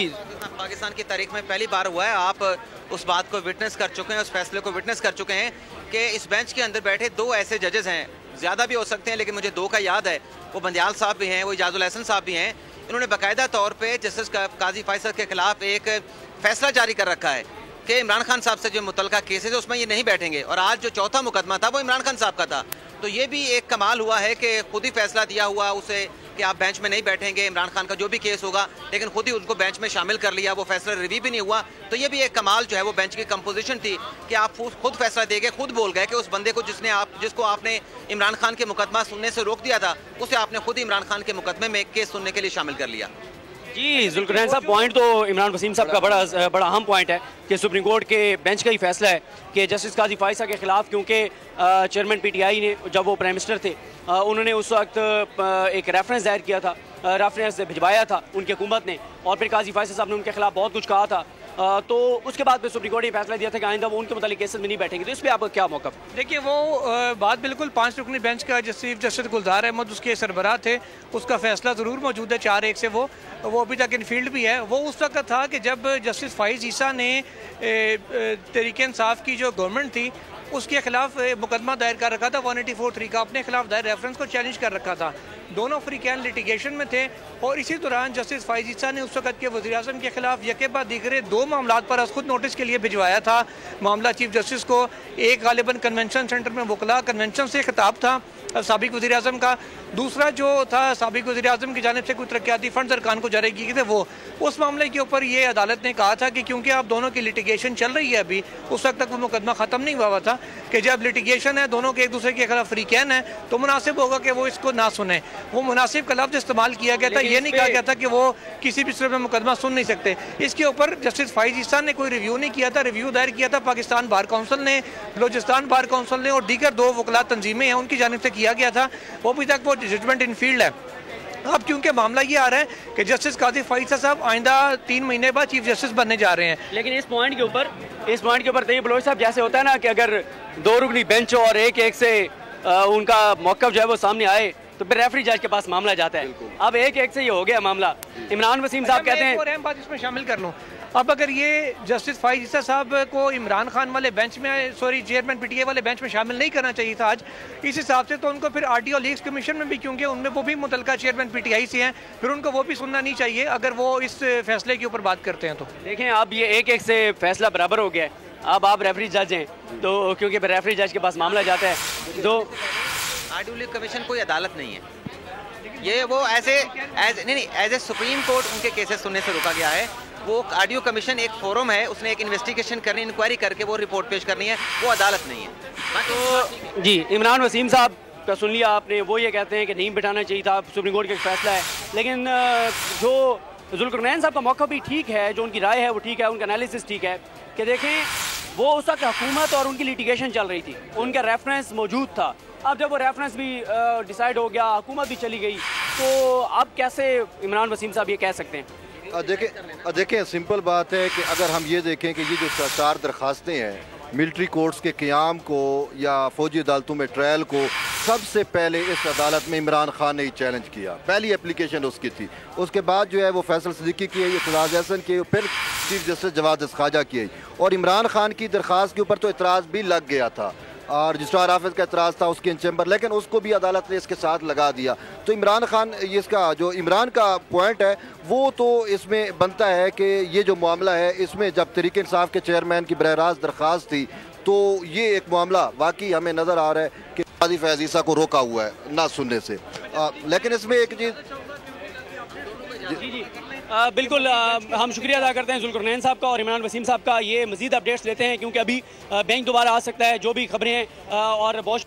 पाकिस्तान की तारीख में पहली बार हुआ है, आप उस बात को विटनेस कर चुके हैं, उस फैसले को विटनेस कर चुके हैं कि इस बेंच के अंदर बैठे 2 ऐसे जजेस हैं, ज़्यादा भी हो सकते हैं लेकिन मुझे 2 का याद है, वो बंदियाल साहब भी हैं, वो इजाजुल हसन साहब भी हैं। इन्होंने बाकायदा तौर पर जस्टिस काजी फैसल के खिलाफ एक फैसला जारी कर रखा है कि इमरान खान साहब से जो मुतलका केसेस है उसमें ये नहीं बैठेंगे, और आज जो चौथा मुकदमा था वो इमरान खान साहब का था। तो ये भी एक कमाल हुआ है कि खुद ही फैसला दिया हुआ उसे कि आप बेंच में नहीं बैठेंगे, इमरान खान का जो भी केस होगा, लेकिन खुद ही उनको बेंच में शामिल कर लिया, वो फैसला रिव्यू भी नहीं हुआ। तो ये भी एक कमाल जो है वो बेंच की कंपोजिशन थी कि आप खुद फैसला दे गए, खुद बोल गए कि उस बंदे को जिसको आपने इमरान खान के मुकदमा सुनने से रोक दिया था, उसे आपने खुद ही इमरान खान के मुकदमे में केस सुनने के लिए शामिल कर लिया। जी जुल्करनैन साहब, पॉइंट तो इमरान वसीम साहब का बड़ा अहम पॉइंट है कि सुप्रीम कोर्ट के बेंच का ही फैसला है कि जस्टिस काजी फाइसा के खिलाफ, क्योंकि चेयरमैन पीटीआई ने जब वो प्राइम मिनिस्टर थे उन्होंने उस वक्त एक रेफरेंस दायर किया था, रेफरेंस भिजवाया था उनकी हुकूमत ने, और फिर काजी फाइसा साहब ने उनके खिलाफ बहुत कुछ कहा था, तो उसके बाद फिर सुप्रीम कोर्ट ने फैसला दिया था कि आइंदा वो उनके मुतालिक केसेस में नहीं बैठेंगे। तो इस पर आपका क्या मौक़िफ़? देखिए, वो बात बिल्कुल 5 रुकनी बेंच का चीफ जस्टिस गुलजार अहमद उसके सरबराह थे, उसका फैसला ज़रूर मौजूद है 4-1 से, वो अभी तक इनफील्ड भी है। वो उस वक्त था कि जब जस्टिस फाइज ईसा ने तहरीक इंसाफ की जो गवर्नमेंट थी उसके खिलाफ मुकदमा दायर कर रखा था 184(3) का, अपने खिलाफ दायर रेफरेंस को चैलेंज कर रखा था। दोनों अफ्रीकन लिटिगेशन में थे और इसी दौरान जस्टिस फाइज ईसा ने उस वक्त के वज़ीर-ए-आज़म के खिलाफ यके बाद दीगरे 2 मामलों पर खुद नोटिस के लिए भिजवाया था। मामला चीफ जस्टिस को, एक गालिबन कन्वेंशन सेंटर में वकला कन्वेंशन से खिताब था साबिक वज़ीर-ए-आज़म का, दूसरा जो था साबिक वज़ीर-ए-आज़म की जानिब से कुछ तरक्याती फंड अरकान को जारी किए थे वो। उस मामले के ऊपर ये अदालत ने कहा था कि क्योंकि आप दोनों की लिटिगेशन चल रही है अभी, उस वक्त तक वो मुकदमा ख़त्म नहीं हुआ था, कि जब लिटिगेशन है दोनों के एक दूसरे के खिलाफ अफ्रीकन है तो मुनासिब होगा कि वो इसको ना सुने। वो मुनासिब का लफ्ज़ इस्तेमाल किया गया था, ये नहीं कहा गया था कि वो किसी भी सूरत में मुकदमा सुन नहीं सकते। इसके ऊपर जस्टिस फाइज ईसा ने कोई रिव्यू नहीं किया था, रिव्यू दायर किया था पाकिस्तान बार काउंसिल ने, बलोचिस्तान बार काउंसिल ने और दीगर 2 वकला तंजीमें हैं उनकी जानिब से किया गया था। वो अभी तक वो जजमेंट इन फील्ड है। अब क्योंकि मामला ये आ रहा है कि जस्टिस काजी फाइसा साहब आइंदा 3 महीने बाद चीफ जस्टिस बनने जा रहे हैं, लेकिन इस पॉइंट के ऊपर तैयब बलोच साहब, जैसे होता है ना कि अगर 2 रुकनी बेंच और एक से उनका मौक़िफ़ जो है वो सामने आए तो फिर रेफरी जज के पास मामला जाता है। अब 1-1 से ये हो गया मामला। इमरान वसीम साहब कहते हैं, और अहम बात इसमें शामिल कर लूँ, अब अगर ये जस्टिस फाइज ईसा साहब को इमरान खान वाले बेंच में, चेयरमैन पीटीआई वाले बेंच में शामिल नहीं करना चाहिए था आज इस हिसाब से, तो उनको फिर आरटीओ लीग्स कमीशन में भी, क्योंकि उनमें वो भी मुतलका चेयरमैन पीटीआई से हैं, फिर उनको वो भी सुनना नहीं चाहिए अगर वो इस फैसले के ऊपर बात करते हैं। तो देखें, अब ये 1-1 से फैसला बराबर हो गया है। अब आप रेफरी जज हैं तो क्योंकि फिर रेफरी जज के पास मामला जाता है तो आरटीओ लीग कमीशन कोई अदालत नहीं है, ये वो एज ए सुप्रीम कोर्ट उनके केसेस सुनने से रोका गया है। वो आरटीओ कमीशन एक फोरम है, उसने एक इन्वेस्टिगेशन करनी, इंक्वायरी करके वो रिपोर्ट पेश करनी है, वो अदालत नहीं है। तो जी, इमरान वसीम साहब का सुन लिया आपने, वो ये कहते हैं कि नहीं बिठाना चाहिए था, सुप्रीम कोर्ट का फैसला है। लेकिन जो जुल्करनैन साहब का मौक़िफ़ भी ठीक है, जो उनकी राय है वो ठीक है, उनका एनालिसिस ठीक है कि देखें वो उस वक्त हुकूमत और उनकी लिटिगेशन चल रही थी, उनका रेफरेंस मौजूद था। अब जब वो रेफरेंस भी डिसाइड हो गया, हुकूमत भी चली गई, तो अब कैसे इमरान वसीम साहब ये कह सकते हैं? देखें सिंपल बात है कि अगर हम ये देखें कि ये जो 4 दरखास्तें हैं मिलिट्री कोर्ट्स के क़याम को या फ़ौजी अदालतों में ट्रायल को, सबसे पहले इस अदालत में इमरान खान ने ही चैलेंज किया, पहली एप्लीकेशन उसकी थी। उसके बाद जो है वो फैसल सिद्दीकी की, एतराज़ हसन की, फिर चीफ जस्टिस जवाद खाजा की, और इमरान खान की दरख्वास्त के ऊपर तो एतराज़ भी लग गया था और रजिस्ट्रार हाफिज का एतराज़ था उसके इन चैम्बर, लेकिन उसको भी अदालत ने इसके साथ लगा दिया। तो इमरान खान, इसका जो इमरान का पॉइंट है वो तो इसमें बनता है कि ये जो मामला है इसमें जब तहरीक इंसाफ के चेयरमैन की बरह रास्त दरख्वास्त थी तो ये एक मामला वाकई हमें नज़र आ रहा है कि काजी फैज़ ईसा को रोका हुआ है ना सुनने से। लेकिन इसमें एक चीज़ जी बिल्कुल, हम शुक्रिया अदा करते हैं जुल्करनैन साहब का और इमरान वसीम साहब का। ये मज़ीद अपडेट्स लेते हैं क्योंकि अभी बैंक दोबारा आ सकता है, जो भी खबरें हैं और बहुत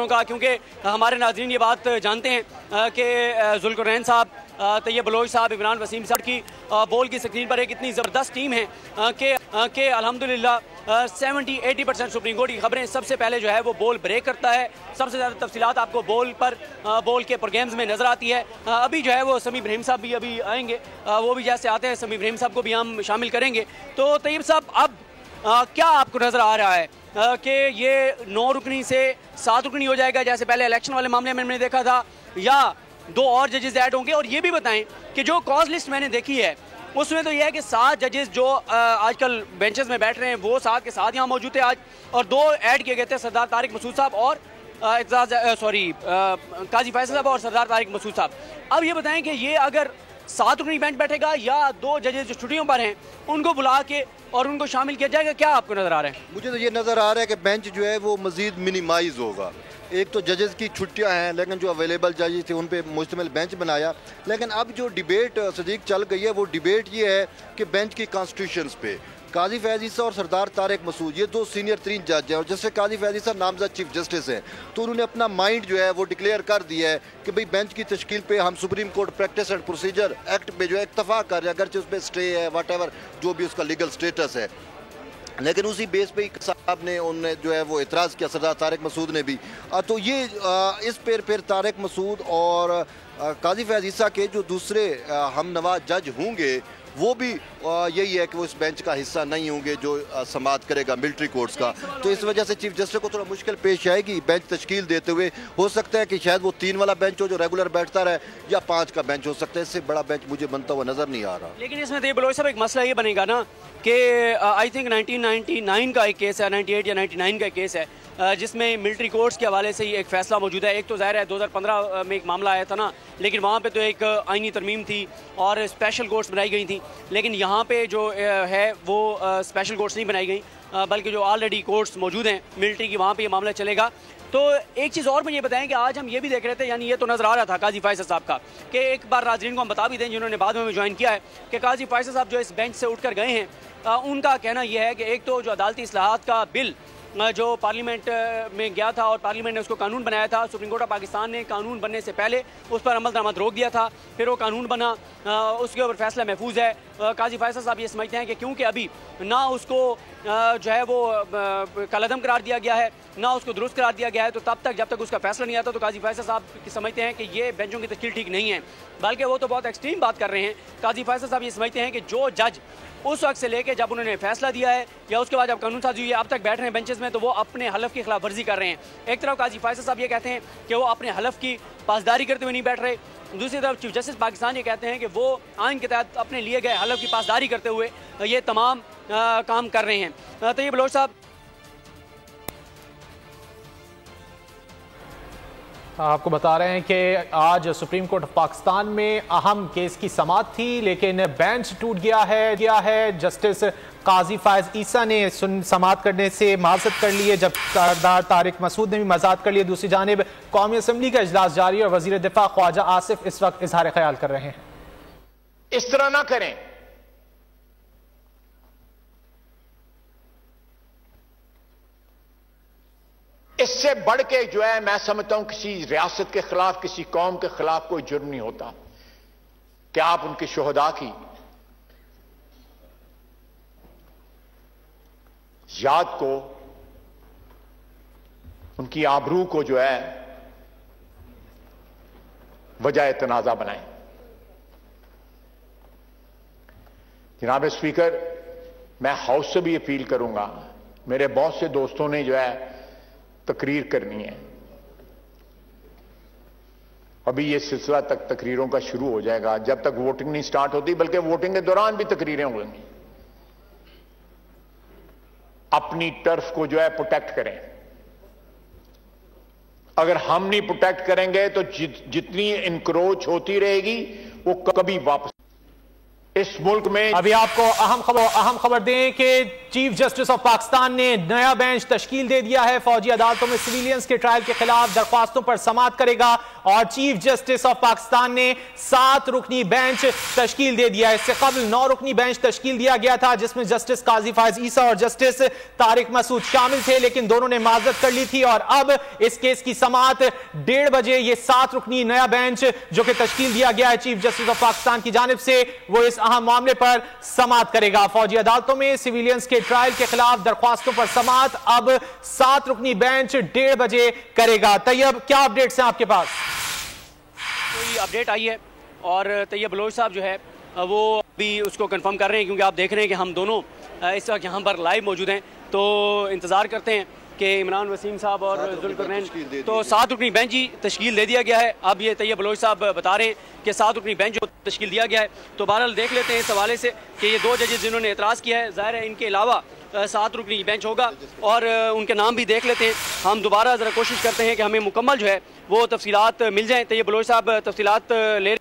का, क्योंकि हमारे नाज़रीन ये बात जानते हैं कि जुल्कुरनैन साहब, तैयब बलोच साहब, इमरान वसीम साहब की बॉल की स्क्रीन पर एक इतनी ज़बरदस्त टीम है कि अल्हम्दुलिल्लाह 70-80% सुप्रीम कोर्ट की खबरें सबसे पहले जो है वो बॉल ब्रेक करता है। सबसे ज़्यादा तफसीलात आपको बॉल के प्रोग्राम्स में नज़र आती है। अभी जो है वो समी इब्राहिम साहब भी अभी आएंगे, वो भी जैसे आते हैं समी इब्राहिम साहब को भी हम शामिल करेंगे। तो तैयब साहब, अब क्या आपको नज़र आ रहा है कि ये 9 रुकनी से 7 रुकनी हो जाएगा जैसे पहले इलेक्शन वाले मामले में मैंने देखा था, या 2 और जजेस ऐड होंगे? और ये भी बताएं कि जो कॉज लिस्ट मैंने देखी है उसमें तो यह है कि 7 जजेस जो आजकल बेंचेस में बैठ रहे हैं वो 7 के 7 यहाँ मौजूद थे आज, और 2 ऐड किए गए थे, सरदार तारिक मसूद साहब और काजी फैसल साहब और सरदार तारिक मसूद साहब। अब ये बताएं कि ये अगर 7 रुकनी बेंच बैठेगा या 2 जजेस जो छुट्टियों पर हैं उनको बुला के और उनको शामिल किया जाएगा, क्या आपको नज़र आ रहा है? मुझे तो ये नज़र आ रहा है कि बेंच जो है वो मज़ीद मिनिमाइज होगा। एक तो जजेस की छुट्टियां हैं, लेकिन जो अवेलेबल जजेस थे उन पे मुश्तमिल बेंच बनाया। लेकिन अब जो डिबेट सदीक चल गई है वो डिबेट ये है कि बेंच की कॉन्स्टिट्यूशंस पे काजी फैज़ ईसा और सरदार तारिक मसूद ये 2 सीनियर 3 जज हैं, और जैसे काजी फैज़ ईसा नामजद चीफ जस्टिस हैं तो उन्होंने अपना माइंड जो है वो डिक्लेयर कर दिया है कि भाई बेंच की तश्कील पे हम supreme court practice and procedure act पे जो है इत्तफाक कर रहे हैं, अगरचे उस पर स्टे है वट एवर जो भी उसका लीगल स्टेटस है। लेकिन उसी बेस पे साहब ने उनने जो है वो इतराज़ किया, सरदार तारिक मसूद ने भी। तो ये इस पर फिर तारिक मसूद और काजी फैज़ ईसा के जो दूसरे हमनवा जज होंगे वो भी यही है कि वो इस बेंच का हिस्सा नहीं होंगे जो समाअत करेगा मिलिट्री कोर्ट्स का। तो इस वजह से चीफ जस्टिस को थोड़ा मुश्किल पेश आएगी बेंच तश्कील देते हुए। हो सकता है कि शायद वो 3 वाला बेंच हो जो रेगुलर बैठता रहे, या 5 का बेंच हो सकता है। इससे बड़ा बेंच मुझे बनता हुआ नजर नहीं आ रहा। लेकिन इसमें तैयब बलोच साहब एक मसला ये बनेगा ना कि आई थिंक 1999 का एक केस है, 98 या 99 का एक केस है जिसमें मिलिट्री कोर्ट्स के हवाले से ही एक फैसला मौजूद है। एक तो ज़ाहिर है 2015 में एक मामला आया था ना, लेकिन वहाँ पे तो एक आईनी तरमीम थी और स्पेशल कोर्ट्स बनाई गई थी। लेकिन यहाँ पे जो है वो स्पेशल कोर्ट्स नहीं बनाई गई, बल्कि जो ऑलरेडी कोर्ट्स मौजूद हैं मिलिट्री की, वहाँ पे ये मामला चलेगा। तो एक चीज़ और मुझे बताएं कि आज हम ये भी देख रहे थे, यानी ये तो नज़र आ रहा था काजी फैसल साहब का, कि एक बार नाज़रीन को हम बता भी दें जिन्होंने बाद में ज्वाइन किया है, कि काजी फैसल साहब जो इस बेंच से उठ कर गए हैं, उनका कहना यह है कि एक तो जो अदालती इस्लाहात का बिल जो पार्लियामेंट में गया था और पार्लियामेंट ने उसको कानून बनाया था, सुप्रीम कोर्ट ऑफ पाकिस्तान ने कानून बनने से पहले उस पर अमल दरामद रोक दिया था, फिर वो कानून बना, उसके ऊपर फैसला महफूज है। काजी फैसल साहब ये समझते हैं कि क्योंकि अभी ना उसको जो है वो कलअदम करार दिया गया है, ना उसको दुरुस्त करार दिया गया है, तो तब तक जब तक उसका फैसला नहीं आता तो काजी फैसल साहब समझते हैं कि ये बेंचों की तश्कील ठीक नहीं है। बल्कि वो तो बहुत एक्सट्रीम बात कर रहे हैं। काजी फैसल साहब ये समझते हैं कि जो जज उस वक्त से लेके जब उन्होंने फैसला दिया है या उसके बाद जब कानून साजी हुई है अब तक बैठ रहे हैं बेंचेस में, तो वो अपने हलफ की खिलाफ वर्जी कर रहे हैं। एक तरफ काजी फैसल साहब ये कहते हैं कि वो अपने हलफ की पासदारी करते हुए नहीं बैठ रहे, दूसरी तरफ चीफ जस्टिस पाकिस्तान ये कहते हैं कि वो आइन के तहत अपने लिए गए हलफ की पासदारी करते हुए ये तमाम काम कर रहे हैं। तो ये बलोच साहब, आपको बता रहे हैं कि आज सुप्रीम कोर्ट ऑफ पाकिस्तान में अहम केस की समाअत थी, लेकिन बेंच टूट गया है। जस्टिस काजी फैज़ ईसा ने समाअत करने से माजरत कर ली है, जब सरदार तारिक मसूद ने भी मजात कर लिया। दूसरी जानिब कौमी असम्बली का इजलास जारी और वजीर दिफा ख्वाजा आसिफ इस वक्त इजहार ख्याल कर रहे हैं। इस तरह ना करें, इससे बढ़ के जो है मैं समझता हूं किसी रियासत के खिलाफ, किसी कौम के खिलाफ कोई जुर्म नहीं होता कि आप उनके शुहदा की याद को, उनकी आबरू को जो है वजह तनाजा बनाएं। जनाब स्पीकर, मैं हाउस से भी अपील करूंगा, मेरे बहुत से दोस्तों ने जो है तकरीर करनी है, अभी ये सिलसिला तक तकरीरों का शुरू हो जाएगा जब तक वोटिंग नहीं स्टार्ट होती, बल्कि वोटिंग के दौरान भी तकरीरें होंगी। अपनी टर्फ को जो है प्रोटेक्ट करें। अगर हम नहीं प्रोटेक्ट करेंगे तो जितनी इंक्रोच होती रहेगी वो कभी वापस इस मुल्क में। अभी आपको अहम खबर दें कि चीफ जस्टिस ऑफ पाकिस्तान ने नया बेंच तश्कील दे दिया है। फौजी अदालतों में सिविलियंस के ट्रायल के खिलाफ दरख्वास्तों पर समाअत करेगा। और चीफ जस्टिस ऑफ पाकिस्तान ने 7 रुकनी बेंच तश्कील दे दिया। इससे कबल 9 रुकनी बेंच तश्कील दिया गया था जिसमें जस्टिस काजी फायज ईसा और जस्टिस तारिक मसूद शामिल थे, लेकिन दोनों ने माजरत कर ली थी और अब इस केस की समाअत 1:30 बजे ये 7 रुकनी नया बेंच जो कि तश्कील दिया गया है चीफ जस्टिस ऑफ पाकिस्तान की जानिब से, वो इस अहम मामले पर समाअत करेगा। फौजी अदालतों में सिविलियंस के ट्रायल के खिलाफ दरख्वास्तों पर समाअत अब 7 रुकनी बेंच 1:30 बजे करेगा। तैयब, क्या अपडेट्स हैं आपके पास? कोई अपडेट आई है और तैयब बलोच साहब जो है वो अभी उसको कंफर्म कर रहे हैं, क्योंकि आप देख रहे हैं कि हम दोनों इस वक्त यहाँ पर लाइव मौजूद हैं, तो इंतज़ार करते हैं कि इमरान वसीम साहब और जुल्फिकार, तो 7 रुकनी बेंच ही तश्कील दे दिया गया है। अब ये तैयब बलोच साहब बता रहे हैं कि 7 रुकनी बेंच जो तश्कील दिया गया है, तो बहरहाल देख लेते हैं इस हवाले से कि ये 2 जजेस जिन्होंने एतराज़ किया है, ज़ाहिर है इनके अलावा 7 रुकनी बेंच होगा और उनके नाम भी देख लेते हैं। हम दोबारा ज़रा कोशिश करते हैं कि हमें मुकम्मल जो है वो तफसीलात मिल जाएं। तैयब बलोच साहब तफसीलात ले,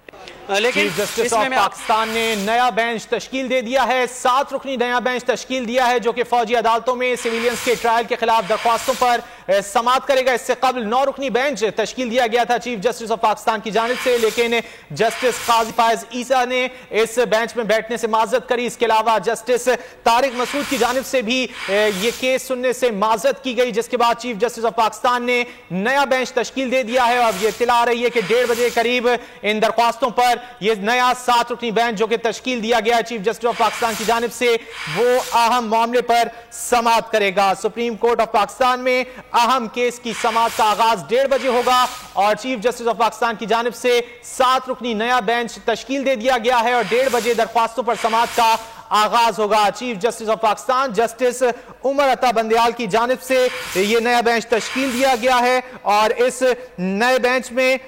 लेकिन जस्टिस ऑफ पाकिस्तान ने नया बेंच तश्कील दे दिया है, 7 रुकनी नया बेंच तश्कील दिया है जो कि फौजी अदालतों में सिविलियंस के ट्रायल के खिलाफ दरख्वास्तों पर समाअत करेगा। इससे कबल 9 रुकनी बेंच तश्कील दिया गया था चीफ जस्टिस ऑफ पाकिस्तान की जानिब से, लेकिन जस्टिस काजी फायज ईसा ने इस बेंच में बैठने से माजरत करी। इसके अलावा जस्टिस तारिक मसूद की जानिब से भी ये केस सुनने से माजरत की गई, जिसके बाद चीफ जस्टिस ऑफ पाकिस्तान ने नया बेंच तश्कील दे दिया है। अब ये इत्तला आ रही है कि 1:30 बजे करीब इन दरख्वास्तों पर ये नया 7 रुकनी बेंच जो कि तश्कील दिया गया है चीफ जस्टिस ऑफ पाकिस्तान की जानिब से, वो अहम मामले पर समाअत करेगा। सुप्रीम कोर्ट ऑफ पाकिस्तान में अहम केस की समाअत का आगाज 1:30 बजे होगा और चीफ जस्टिस ऑफ पाकिस्तान की जानिब से 7 रुकनी नया बेंच तश्कील दे दिया गया है और 1:30 बजे दरख्वास्तों पर समाअत का आगाज होगा। Chief justice of Pakistan justice Umar Ata Bandial की जानिब से यह नया बेंच तश्कील दिया गया है और इस नए बेंच में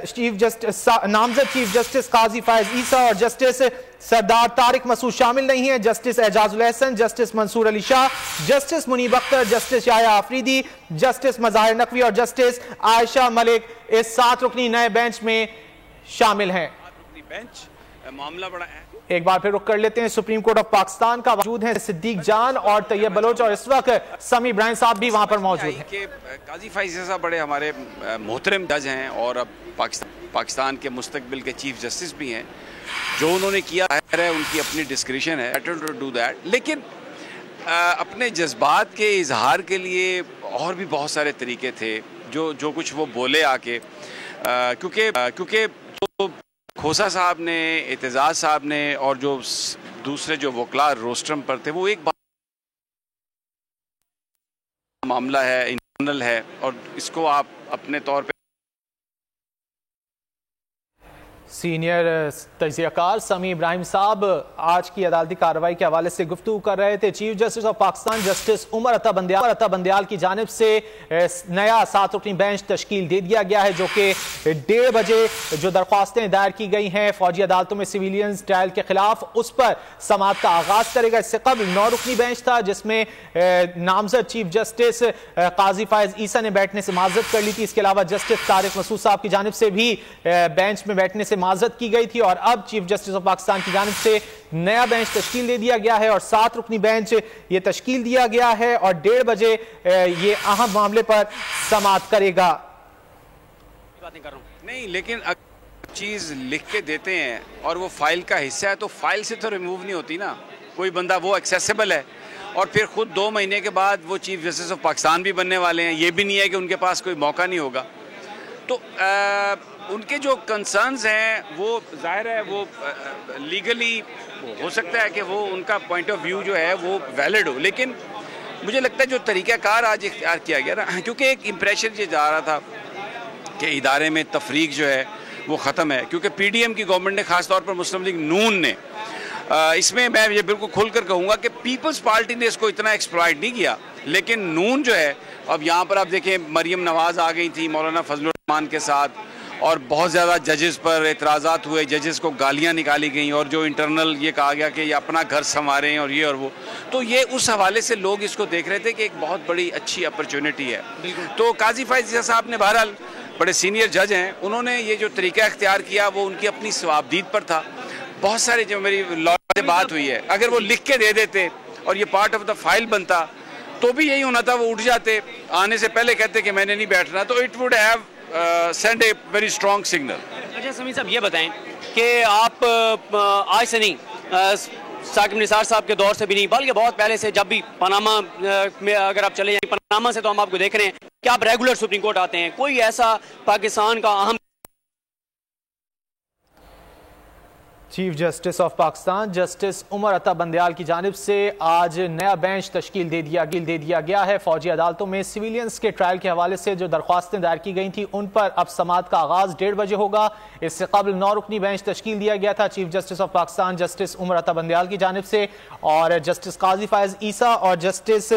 चीफ जस्टिस नामजद चीफ जस्टिस काजी फायज ईसा और जस्टिस सरदार तारिक मसूद शामिल नहीं है। Justice Ijazul Hasan, justice Mansoor Ali Shah, justice Munib Akhtar, justice Yahya Afridi, justice Mazahir Naqvi और जस्टिस आयशा मलिक इस 7 रुकनी नए बेंच में शामिल हैं। बेंच मामला बड़ा है। एक बार फिर रुक कर लेते हैं, सुप्रीम कोर्ट ऑफ पाकिस्तान का मौजूद है सिद्दीक जान और तैयब बलोच और इस वक्त समी इब्राहिम साहब भी वहां पर मौजूद हैं। काजी फायज साहब बड़े हमारे मोहतरम जज हैं और अब पाकिस्तान के मुस्तकबिल के चीफ जस्टिस भी हैं। जो उन्होंने किया है उनकी अपनी डिस्क्रिशन है टू डू दैट, लेकिन अपने जज्बात के इजहार के लिए और भी बहुत सारे तरीके थे जो कुछ वो बोले आके, क्योंकि खोसा साहब ने, एतजाज साहब ने और जो दूसरे जो वकला रोस्ट्रम पर थे, वो एक मामला है, इंटरनल है और इसको आप अपने तौर पे सीनियर तजियाकार समी इब्राहिम साहब आज की अदालती कार्रवाई के हवाले से गुफ्तगू कर रहे थे। Chief justice of Pakistan justice Umar Ata Bandial की जानिब से नया 7 रुकनी बेंच तश्कील दे दिया गया है जो कि 1:30 बजे जो दरख्वास्तें दायर की गई हैं फौजी अदालतों में सिविलियंस ट्रायल के खिलाफ, उस पर समाअत का आगाज करेगा। इससे कबल 9 रुकनी बेंच था जिसमें नामजद चीफ जस्टिस काजी फायज ईसा ने बैठने से माजरत कर ली थी। इसके अलावा जस्टिस तारिक मसूद साहब की जानिब से भी बेंच में बैठने से माजरत की गई थी और अब चीफ जस्टिस ऑफ पाकिस्तान की जानिब से नया बेंच तश्कील दे दिया गया है और 7 रुकनी बेंच ये तश्कील दिया गया है और 1:30 बजे ये अहम मामले पर समाअत करेगा। नहीं, लेकिन चीज लिख के देते हैं और वो फाइल का हिस्सा है तो फाइल से तो रिमूव नहीं होती ना। कोई बंदा वो एक्सेसिबल है और फिर खुद 2 महीने के बाद वो चीफ जस्टिस ऑफ पाकिस्तान भी बनने वाले हैं, ये भी नहीं है कि उनके पास कोई मौका नहीं होगा। तो उनके जो कंसर्न्स हैं वो जाहिर है वो लीगली हो सकता है कि वो उनका पॉइंट ऑफ व्यू जो है वो वैलिड हो, लेकिन मुझे लगता है जो तरीक़ाकार आज इख्तियार किया गया ना, क्योंकि एक इम्प्रेशन ये जा रहा था कि इदारे में तफरीक जो है वो ख़त्म है, क्योंकि PDM की गवर्नमेंट ने ख़ास तौर पर मुस्लिम लीग नून ने इसमें मैं ये बिल्कुल खुल कर कहूँगा कि पीपल्स पार्टी ने इसको इतना एक्सप्लॉइट नहीं किया, लेकिन नून जो है अब यहाँ पर आप देखें मरियम नवाज़ आ गई थी मौलाना फजलुर रहमान के साथ और बहुत ज़्यादा जजेस पर एतराज़ात हुए, जजेस को गालियाँ निकाली गई और जो इंटरनल ये कहा गया कि ये अपना घर संवारें और ये और वो, तो ये उस हवाले से लोग इसको देख रहे थे कि एक बहुत बड़ी अच्छी अपॉर्चुनिटी है। तो काजी फायज साहब ने बहरहाल बड़े सीनियर जज हैं, उन्होंने ये जो तरीका इख्तियार किया वो उनकी अपनी सवाबदीद पर था। बहुत सारे जो मेरी लॉ से बात हुई है, अगर वो लिख के दे देते और ये पार्ट ऑफ द फाइल बनता तो भी यही होना था, वो उठ जाते, आने से पहले कहते कि मैंने नहीं बैठना, तो it would have send a very strong signal. अच्छा समीर साहब ये बताएं कि आप आज से नहीं साकिब निसार साहब के दौर से भी नहीं बल्कि बहुत पहले से जब भी पनामा में अगर आप चले जाएं, पनामा से तो हम आपको देख रहे हैं कि आप रेगुलर सुप्रीम कोर्ट आते हैं, कोई ऐसा पाकिस्तान का अहम chief justice of Pakistan justice Umar Ata Bandial की जानिब से आज नया बेंच तश्कील दे दिया गया है। फौजी अदालतों में सिविलियंस के ट्रायल के हवाले से जो दरख्वास्तें दायर की गई थी उन पर अब समाअत का आगाज 1:30 बजे होगा। इससे कबल 9 रुकनी बेंच तश्कील दिया गया था chief justice of Pakistan justice Umar Ata Bandial की जानिब से, और जस्टिस काजी फायज ईसा और जस्टिस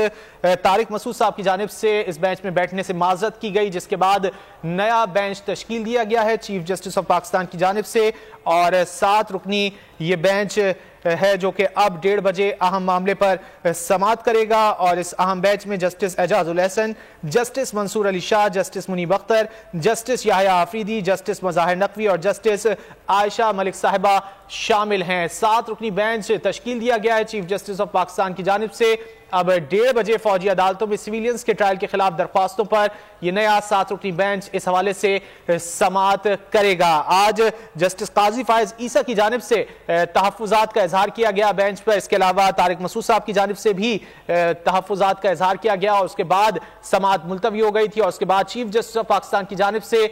तारिक मसूद साहब की जानिब से इस बेंच में बैठने से माजरत की गई, जिसके बाद नया बेंच तश्कील दिया गया है चीफ जस्टिस ऑफ पाकिस्तान की जानिब से। और 7 रुकनी ये बेंच है जो कि अब 1:30 बजे अहम मामले पर समाअत करेगा, और इस अहम बेंच में justice Ijazul Ahsan, justice Mansoor Ali Shah, justice Munib Akhtar, justice Yahya Afridi, justice Mazahir Naqvi और जस्टिस आयशा मलिक साहिबा शामिल हैं। 7 रुकनी बेंच तश्कील दिया गया है चीफ जस्टिस ऑफ पाकिस्तान की जानिब से। अब 1:30 बजे फौजी अदालतों में सिविलियंस के ट्रायल के खिलाफ दरख्वास्तों पर यह नया 7 रुकनी बेंच इस हवाले से समाअत करेगा। आज जस्टिस काजी फायज ईसा की जानिब से तहफ़्फ़ुज़ात का इजहार किया गया बेंच पर, इसके अलावा तारिक मसूद साहब की जानिब से भी तहफ़्फ़ुज़ात का इजहार किया गया, और उसके बाद समाअत मुलतवी हो गई थी, और उसके बाद चीफ जस्टिस ऑफ पाकिस्तान की जानिब से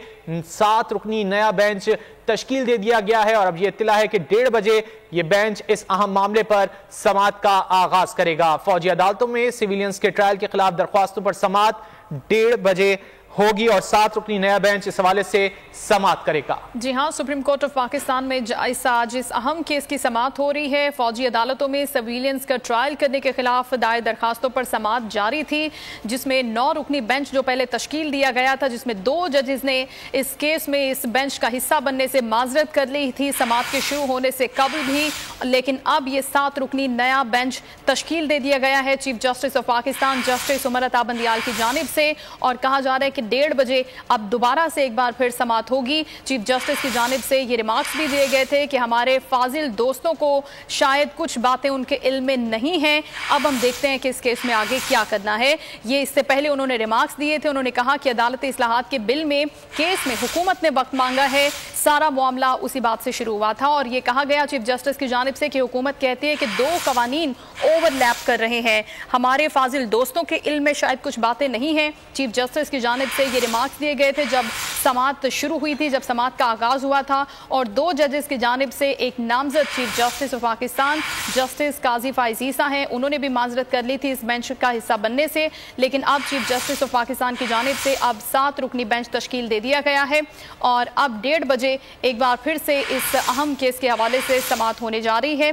7 रुकनी नया बेंच तश्कील दे दिया गया है। और अब यह इत्तला है कि 1:30 बजे ये बेंच इस अहम मामले पर समाअत का आगाज करेगा। फौजी अदालतों में सिविलियंस के ट्रायल के खिलाफ दरख्वास्तों पर समाअत 1:30 बजे होगी, और 7 रुकनी नया बेंच इस हवाले से समाअत करेगा। जी हाँ, सुप्रीम कोर्ट ऑफ पाकिस्तान में आज इस अहम केस की समाअत हो रही है। फौजी अदालतों में सिविलियंस का ट्रायल करने के खिलाफ दायर दरखास्तों पर समाअत जारी थी, जिसमें 9 रुकनी बेंच जो पहले तश्कील दिया गया था, जिसमें 2 जजेस ने इस केस में इस बेंच का हिस्सा बनने से माजरत कर ली थी समाअत के शुरू होने से कबल भी, लेकिन अब ये 7 रुकनी नया बेंच तश्कील दे दिया गया है chief justice of Pakistan justice Umar Ata Bandial की जानिब से, और कहा जा रहा है कि 1:30 बजे अब दोबारा से एक बार फिर समाअत होगी। चीफ जस्टिस की जानिब से ये रिमार्क्स भी दिए गए थे कि हमारे फाजिल दोस्तों को शायद कुछ बातें उनके इल्म में नहीं हैं, अब हम देखते हैं कि इस केस में आगे क्या करना है। ये इससे पहले उन्होंने रिमार्क्स दिए थे, उन्होंने कहा कि अदालती इस्लाहात के बिल में केस में हुकूमत ने वक्त मांगा है, सारा मामला उसी बात से शुरू हुआ था, और ये कहा गया चीफ जस्टिस की जानिब से कि हुकूमत कहती है कि 2 कवानीन ओवरलैप कर रहे हैं, हमारे फाजिल दोस्तों के इल्म में शायद कुछ बातें नहीं हैं। चीफ जस्टिस की जानिब से ये रिमार्क्स दिए गए थे जब समाअत शुरू हुई थी, जब समाअत का आगाज हुआ था, और 2 जजेस की जानिब से एक नामजद chief justice of Pakistan justice Qazi Faez Isa हैं, उन्होंने भी माजरत कर ली थी इस बेंच का हिस्सा बनने से, लेकिन अब चीफ जस्टिस ऑफ पाकिस्तान की जानिब से अब 7 रुकनी बेंच तश्कील दे दिया गया है, और अब 1:30 बजे एक बार फिर से इस अहम केस के हवाले से समाअत होने जा रही है।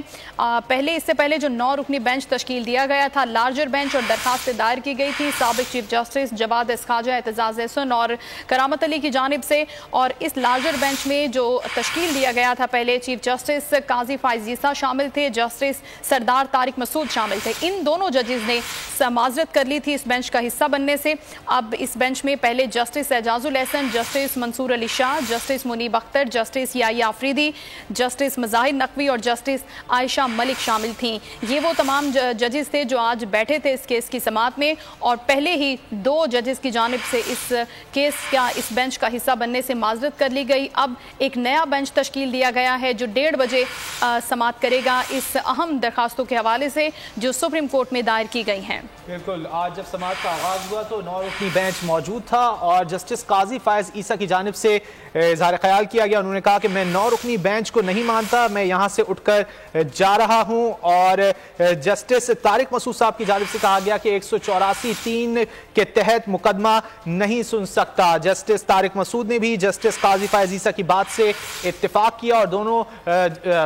इससे पहले जो 9 रुकनी बेंच तश्कील दिया गया था, लार्जर बेंच, और दरखास्तें दायर की गई थी साबिक चीफ जस्टिस जवाद खाजा, एतजाज एहसन और करामत अली की जानिब से, और इस लार्जर बेंच में जो तश्कील दिया गया था पहले चीफ जस्टिस काजी फायज ईसा शामिल थे, जस्टिस सरदार तारिक मसूद शामिल थे, इन दोनों जजेस ने माजरत कर ली थी इस बेंच का हिस्सा बनने से। अब इस बेंच में पहले justice Ijazul Ahsan, justice Mansoor Ali Shah, justice Munib Akhtar, justice Yahya Afridi, justice Mazahir Naqvi और जस्टिस आयशा मलिक शामिल थी। ये वो तमाम जजेस थे जो आज बैठे थे इस केस की समाअत में, और पहले ही 2 जजेस की जानिब से इस केस का इस बेंच का हिस्सा बनने से माजरत कर ली गई। अब एक नया बेंच तश्कील दिया गया है जो 1:30 बजे समाअत करेगा इस अहम दरखास्तों के हवाले से जो सुप्रीम कोर्ट में दायर की गई हैं। बिल्कुल, आज जब समाअत का आगाज हुआ तो 9 रुकनी बेंच मौजूद था, और जस्टिस काजी फायज ईसा की जानिब से इजहार ख्याल किया गया। उन्होंने कहा कि मैं 9 रुकनी बेंच को नहीं मानता, मैं यहाँ से उठकर जा रहा हूँ, और जस्टिस तारिक मसूद साहब की जानिब से कहा गया कि 184(3) के तहत मुकदमा नहीं सुन सकता। जस्टिस तारिक मसूद ने भी जस्टिस काजी फायज ईसा की बात से इत्तेफाक किया, और दोनों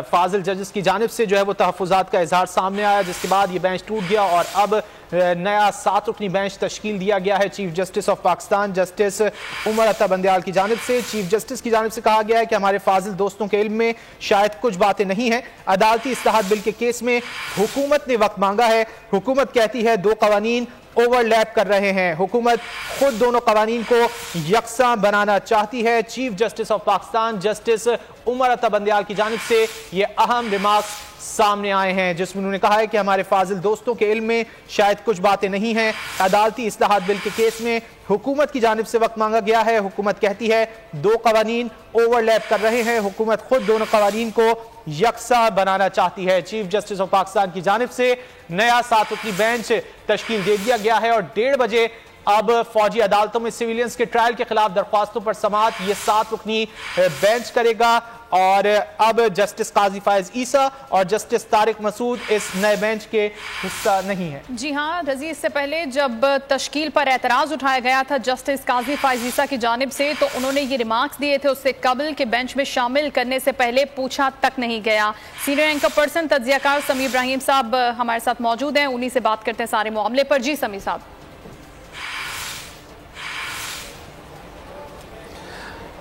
फाजिल जजेस की जानिब से जो है वो तहफ़्फ़ुज़ात का इजहार सामने आया, जिसके बाद ये बेंच टूट गया, और अब नया 7 रुकनी बेंच तश्कील दिया गया है chief justice of Pakistan justice Umar Ata Bandial की जानिब से। चीफ जस्टिस की जानिब से कहा गया है कि हमारे फाजिल दोस्तों के इल्म में शायद कुछ बातें नहीं हैं, अदालती इस्लाहात बिल के केस में हुकूमत ने वक्त मांगा है, हुकूमत कहती है 2 कवानीन ओवरलैप कर रहे हैं, हुकूमत खुद दोनों कवानीन को यकसा बनाना चाहती है। Chief justice of Pakistan justice Umar Ata Bandial की जानिब से ये अहम रिमार्क्स सामने आए हैं, जिसमें उन्होंने कहा है कि हमारे फाजिल दोस्तों के इल्म में शायद कुछ बातें नहीं हैं। अदालती इस्लाहात बिल के केस में हुकूमत की जानिब से वक्त मांगा गया है। हुकूमत कहती है दो कवानीन ओवरलैप कर रहे हैं। हुकूमत खुद दोनों कवानीन को यकसा बनाना चाहती है। चीफ जस्टिस ऑफ पाकिस्तान की जानिब से नया 7 रुकनी बेंच तश्कील दे दिया गया है और 1:30 बजे अब फौजी अदालतों में सिविलियंस के ट्रायल के खिलाफ दरख्वास्तों पर समाअत ये 7 रुकनी बेंच करेगा। और अब जस्टिस काजी फायज ईसा और जस्टिस तारिक मसूद इस नए बेंच के हिस्सा नहीं है। जी हाँ रजी, इससे पहले जब तश्कील पर एतराज उठाया गया था जस्टिस काजी फायज ईसा की जानिब से, तो उन्होंने ये रिमार्क्स दिए थे उससे कबल के बेंच में शामिल करने से पहले पूछा तक नहीं गया। सीनियर एंकर पर्सन तज्जियाकार समी इब्राहिम साहब हमारे साथ मौजूद हैं, उन्हीं से बात करते हैं सारे मामले पर। जी समी साहब।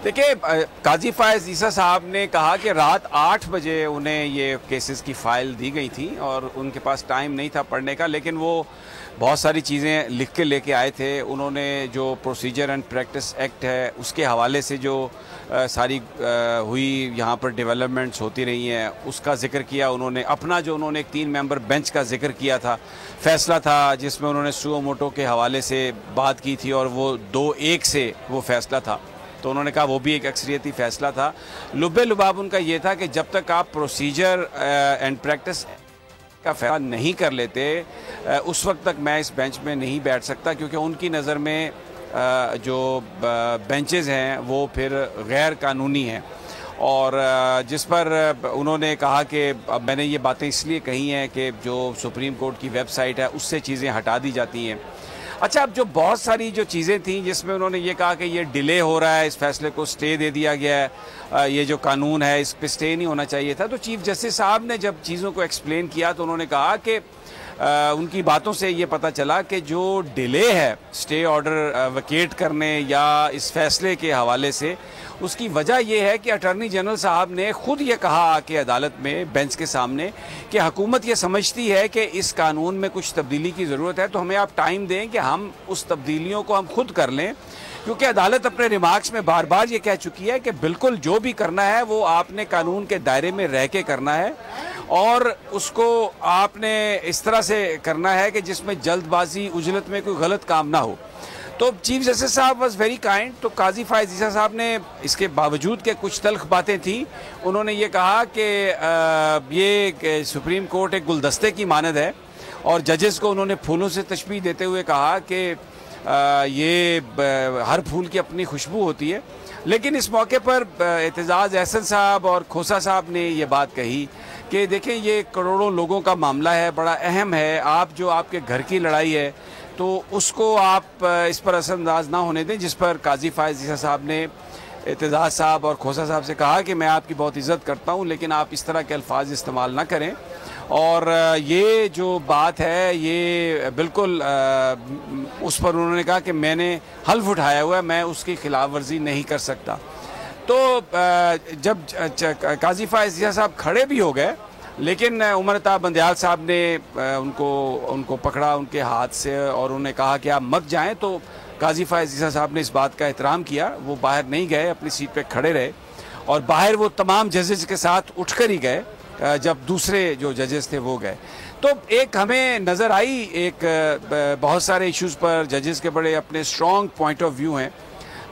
देखिए, काजी फायज ईसा साहब ने कहा कि रात 8 बजे उन्हें ये केसेस की फ़ाइल दी गई थी और उनके पास टाइम नहीं था पढ़ने का, लेकिन वो बहुत सारी चीज़ें लिख के लेके आए थे। उन्होंने जो प्रोसीजर एंड प्रैक्टिस एक्ट है उसके हवाले से जो सारी हुई यहाँ पर डेवलपमेंट्स होती रही हैं उसका जिक्र किया। उन्होंने अपना जो उन्होंने एक 3 मेंबर बेंच का जिक्र किया था, फैसला था जिसमें उन्होंने सुओ मोटो के हवाले से बात की थी और वो 2-1 से वो फैसला था, तो उन्होंने कहा वो भी एक अक्सरियती फ़ैसला था। लुब्बे लुबाब उनका ये था कि जब तक आप प्रोसीजर एंड प्रैक्टिस का फैसला नहीं कर लेते उस वक्त तक मैं इस बेंच में नहीं बैठ सकता, क्योंकि उनकी नज़र में जो बेंचेस हैं वो फिर गैर कानूनी हैं। और जिस पर उन्होंने कहा कि अब मैंने ये बातें इसलिए कही हैं कि जो सुप्रीम कोर्ट की वेबसाइट है उससे चीज़ें हटा दी जाती हैं। अच्छा, अब जो बहुत सारी जो चीज़ें थी जिसमें उन्होंने ये कहा कि ये डिले हो रहा है, इस फैसले को स्टे दे दिया गया है, ये जो कानून है इस पे स्टे नहीं होना चाहिए था। तो चीफ जस्टिस साहब ने जब चीज़ों को एक्सप्लेन किया तो उन्होंने कहा कि उनकी बातों से ये पता चला कि जो डिले है स्टे ऑर्डर वैकेट करने या इस फैसले के हवाले से, उसकी वजह यह है कि अटॉर्नी जनरल साहब ने खुद ये कहा कि अदालत में बेंच के सामने कि हुकूमत ये समझती है कि इस कानून में कुछ तब्दीली की ज़रूरत है, तो हमें आप टाइम दें कि हम उस तब्दीलियों को हम खुद कर लें। क्योंकि अदालत अपने रिमार्क्स में बार बार ये कह चुकी है कि बिल्कुल जो भी करना है वो आपने कानून के दायरे में रह के करना है और उसको आपने इस तरह से करना है कि जिसमें जल्दबाजी उजलत में कोई गलत काम ना हो। तो चीफ जस्टिस साहब वाज वेरी काइंड। तो काजी फायज ईसा साहब ने इसके बावजूद के कुछ तल्ख बातें थी, उन्होंने ये कहा कि ये सुप्रीम कोर्ट एक गुलदस्ते की मानद है और जजेस को उन्होंने फूलों से तशबीह देते हुए कहा कि ये हर फूल की अपनी खुशबू होती है। लेकिन इस मौके पर एतजाज़ एहसन साहब और खोसा साहब ने ये बात कही कि देखें ये करोड़ों लोगों का मामला है, बड़ा अहम है, आप जो आपके घर की लड़ाई है तो उसको आप इस पर असरअंदाज ना होने दें। जिस पर काजी फायज ईसा साहब ने एतजाज़ साहब और खोसा साहब से कहा कि मैं आपकी बहुत इज़्ज़त करता हूँ लेकिन आप इस तरह के अल्फाज इस्तेमाल ना करें और ये जो बात है ये बिल्कुल उस पर उन्होंने कहा कि मैंने हल्फ उठाया हुआ है, मैं उसकी खिलाफ वर्जी नहीं कर सकता। तो जब काजी फायज ईसा साहब खड़े भी हो गए लेकिन उमर अता बंदयाल साहब ने उनको पकड़ा उनके हाथ से और उन्हें कहा कि आप मत जाएं। तो काजी फायज ईसा साहब ने इस बात का एहतराम किया, वो बाहर नहीं गए, अपनी सीट पे खड़े रहे और बाहर वो तमाम जजेस के साथ उठकर ही गए जब दूसरे जो जजेस थे वो गए। तो एक हमें नज़र आई एक बहुत सारे इश्यूज़ पर जजेस के बड़े अपने स्ट्रॉन्ग पॉइंट ऑफ व्यू हैं,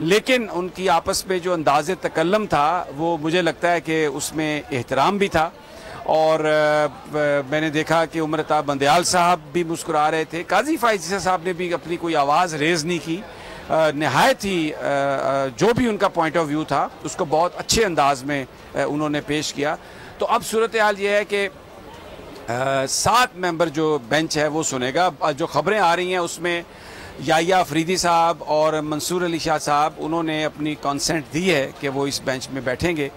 लेकिन उनकी आपस में जो अंदाज़े तकल्लम था वो मुझे लगता है कि उसमें एहतराम भी था। और मैंने देखा कि उमर अता बंदयाल साहब भी मुस्कुरा रहे थे, काजी फायज ईसा साहब ने भी अपनी कोई आवाज़ रेज़ नहीं की, नहायत ही जो भी उनका पॉइंट ऑफ व्यू था उसको बहुत अच्छे अंदाज में उन्होंने पेश किया। तो अब सूरत हाल ये है कि 7 मेंबर जो बेंच है वो सुनेगा। जो खबरें आ रही हैं उसमें याया अफरीदी साहब और मंसूर अली शाह साहब उन्होंने अपनी कंसेंट दी है कि वो इस बेंच में बैठेंगे।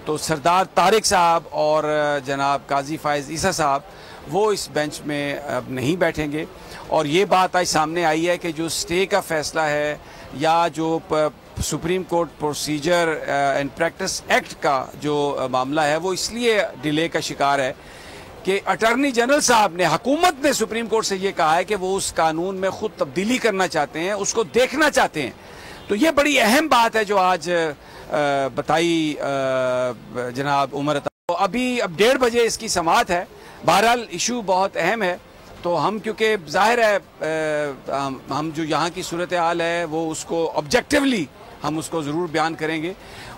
तो सरदार तारिक साहब और जनाब काजी फायज ईसा साहब वो इस बेंच में अब नहीं बैठेंगे। और ये बात आज सामने आई है कि जो स्टे का फैसला है या जो supreme court procedure and practice act का जो मामला है वो इसलिए डिले का शिकार है कि अटॉर्नी जनरल साहब ने, हुकूमत ने सुप्रीम कोर्ट से ये कहा है कि वो उस कानून में खुद तब्दीली करना चाहते हैं, उसको देखना चाहते हैं। तो ये बड़ी अहम बात है जो आज बताई जनाब उमर तो अभी अब 1:30 बजे इसकी समाअत है। बहरहाल इशू बहुत अहम है, तो हम क्योंकि जाहिर है हम जो यहाँ की सूरत हाल है वो उसको ऑब्जेक्टिवली हम उसको ज़रूर बयान करेंगे।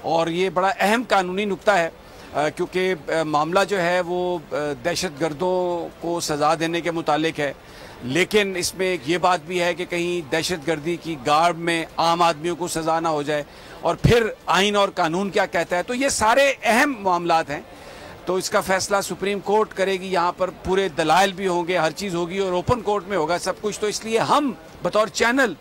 और ये बड़ा अहम कानूनी नुक्ता है क्योंकि मामला जो है वो दहशतगर्दों को सज़ा देने के मुतालिक है, लेकिन इसमें ये बात भी है कि कहीं दहशतगर्दी की गार्ड में आम आदमियों को सज़ा ना हो जाए, और फिर आइन और कानून क्या कहता है। तो ये सारे अहम मामलात हैं, तो इसका फैसला सुप्रीम कोर्ट करेगी। यहाँ पर पूरे दलाइल भी होंगे, हर चीज़ होगी और ओपन कोर्ट में होगा सब कुछ। तो इसलिए हम बतौर चैनल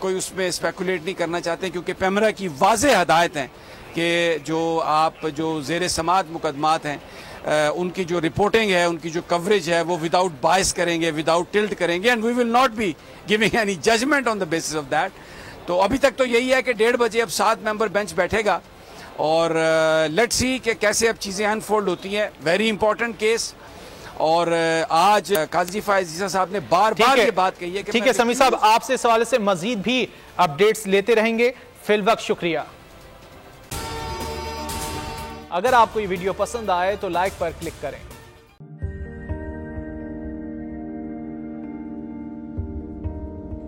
कोई उसमें स्पेकुलेट नहीं करना चाहते, क्योंकि पेमरा की वाज़ेह हदायत हैं कि जो ज़ेर समाअत मुकदमात हैं उनकी जो रिपोर्टिंग है, उनकी जो कवरेज है वो विदाउट बायस करेंगे, विदाउट टिल्ट करेंगे, and we will not be giving any judgment on the basis of that. तो अभी तक तो यही है कि 1:30 बजे अब 7 मेंबर बेंच बैठेगा और लेट्स सी कि कैसे अब चीज़ें अनफोल्ड होती हैं। वेरी इंपॉर्टेंट केस, और आज काजी फायज ईसा साहब ने बार बार ये बात कही है कि ठीक है समीर साहब, आपसे इस हवाले से मजीद भी अपडेट्स लेते रहेंगे। फिल वक्त शुक्रिया। अगर आपको ये वीडियो पसंद आए तो लाइक पर क्लिक करें।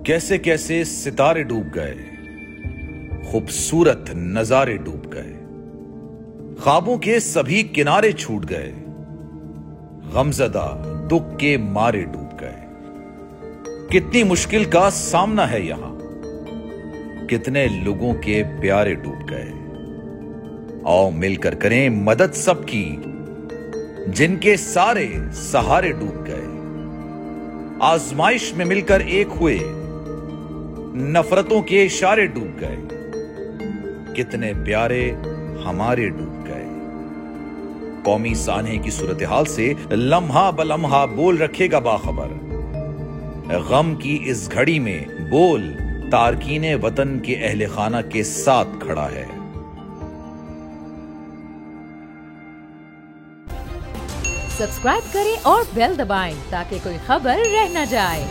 कैसे कैसे सितारे डूब गए, खूबसूरत नजारे डूब गए, ख्वाबों के सभी किनारे छूट गए, गमजदा दुख के मारे डूब गए। कितनी मुश्किल का सामना है यहां, कितने लोगों के प्यारे डूब गए। आओ मिलकर करें मदद सबकी, जिनके सारे सहारे डूब गए। आजमाइश में मिलकर एक हुए, नफरतों के इशारे डूब गए। कितने प्यारे हमारे डूब गए। कौमी सानहे की सूरत हाल से लम्हा बलम्हा बोल रखेगा बाखबर। गम की इस घड़ी में बोल तारकीने वतन के अहले खाना के साथ खड़ा है। सब्सक्राइब करें और बेल दबाएं ताकि कोई खबर रह न जाए।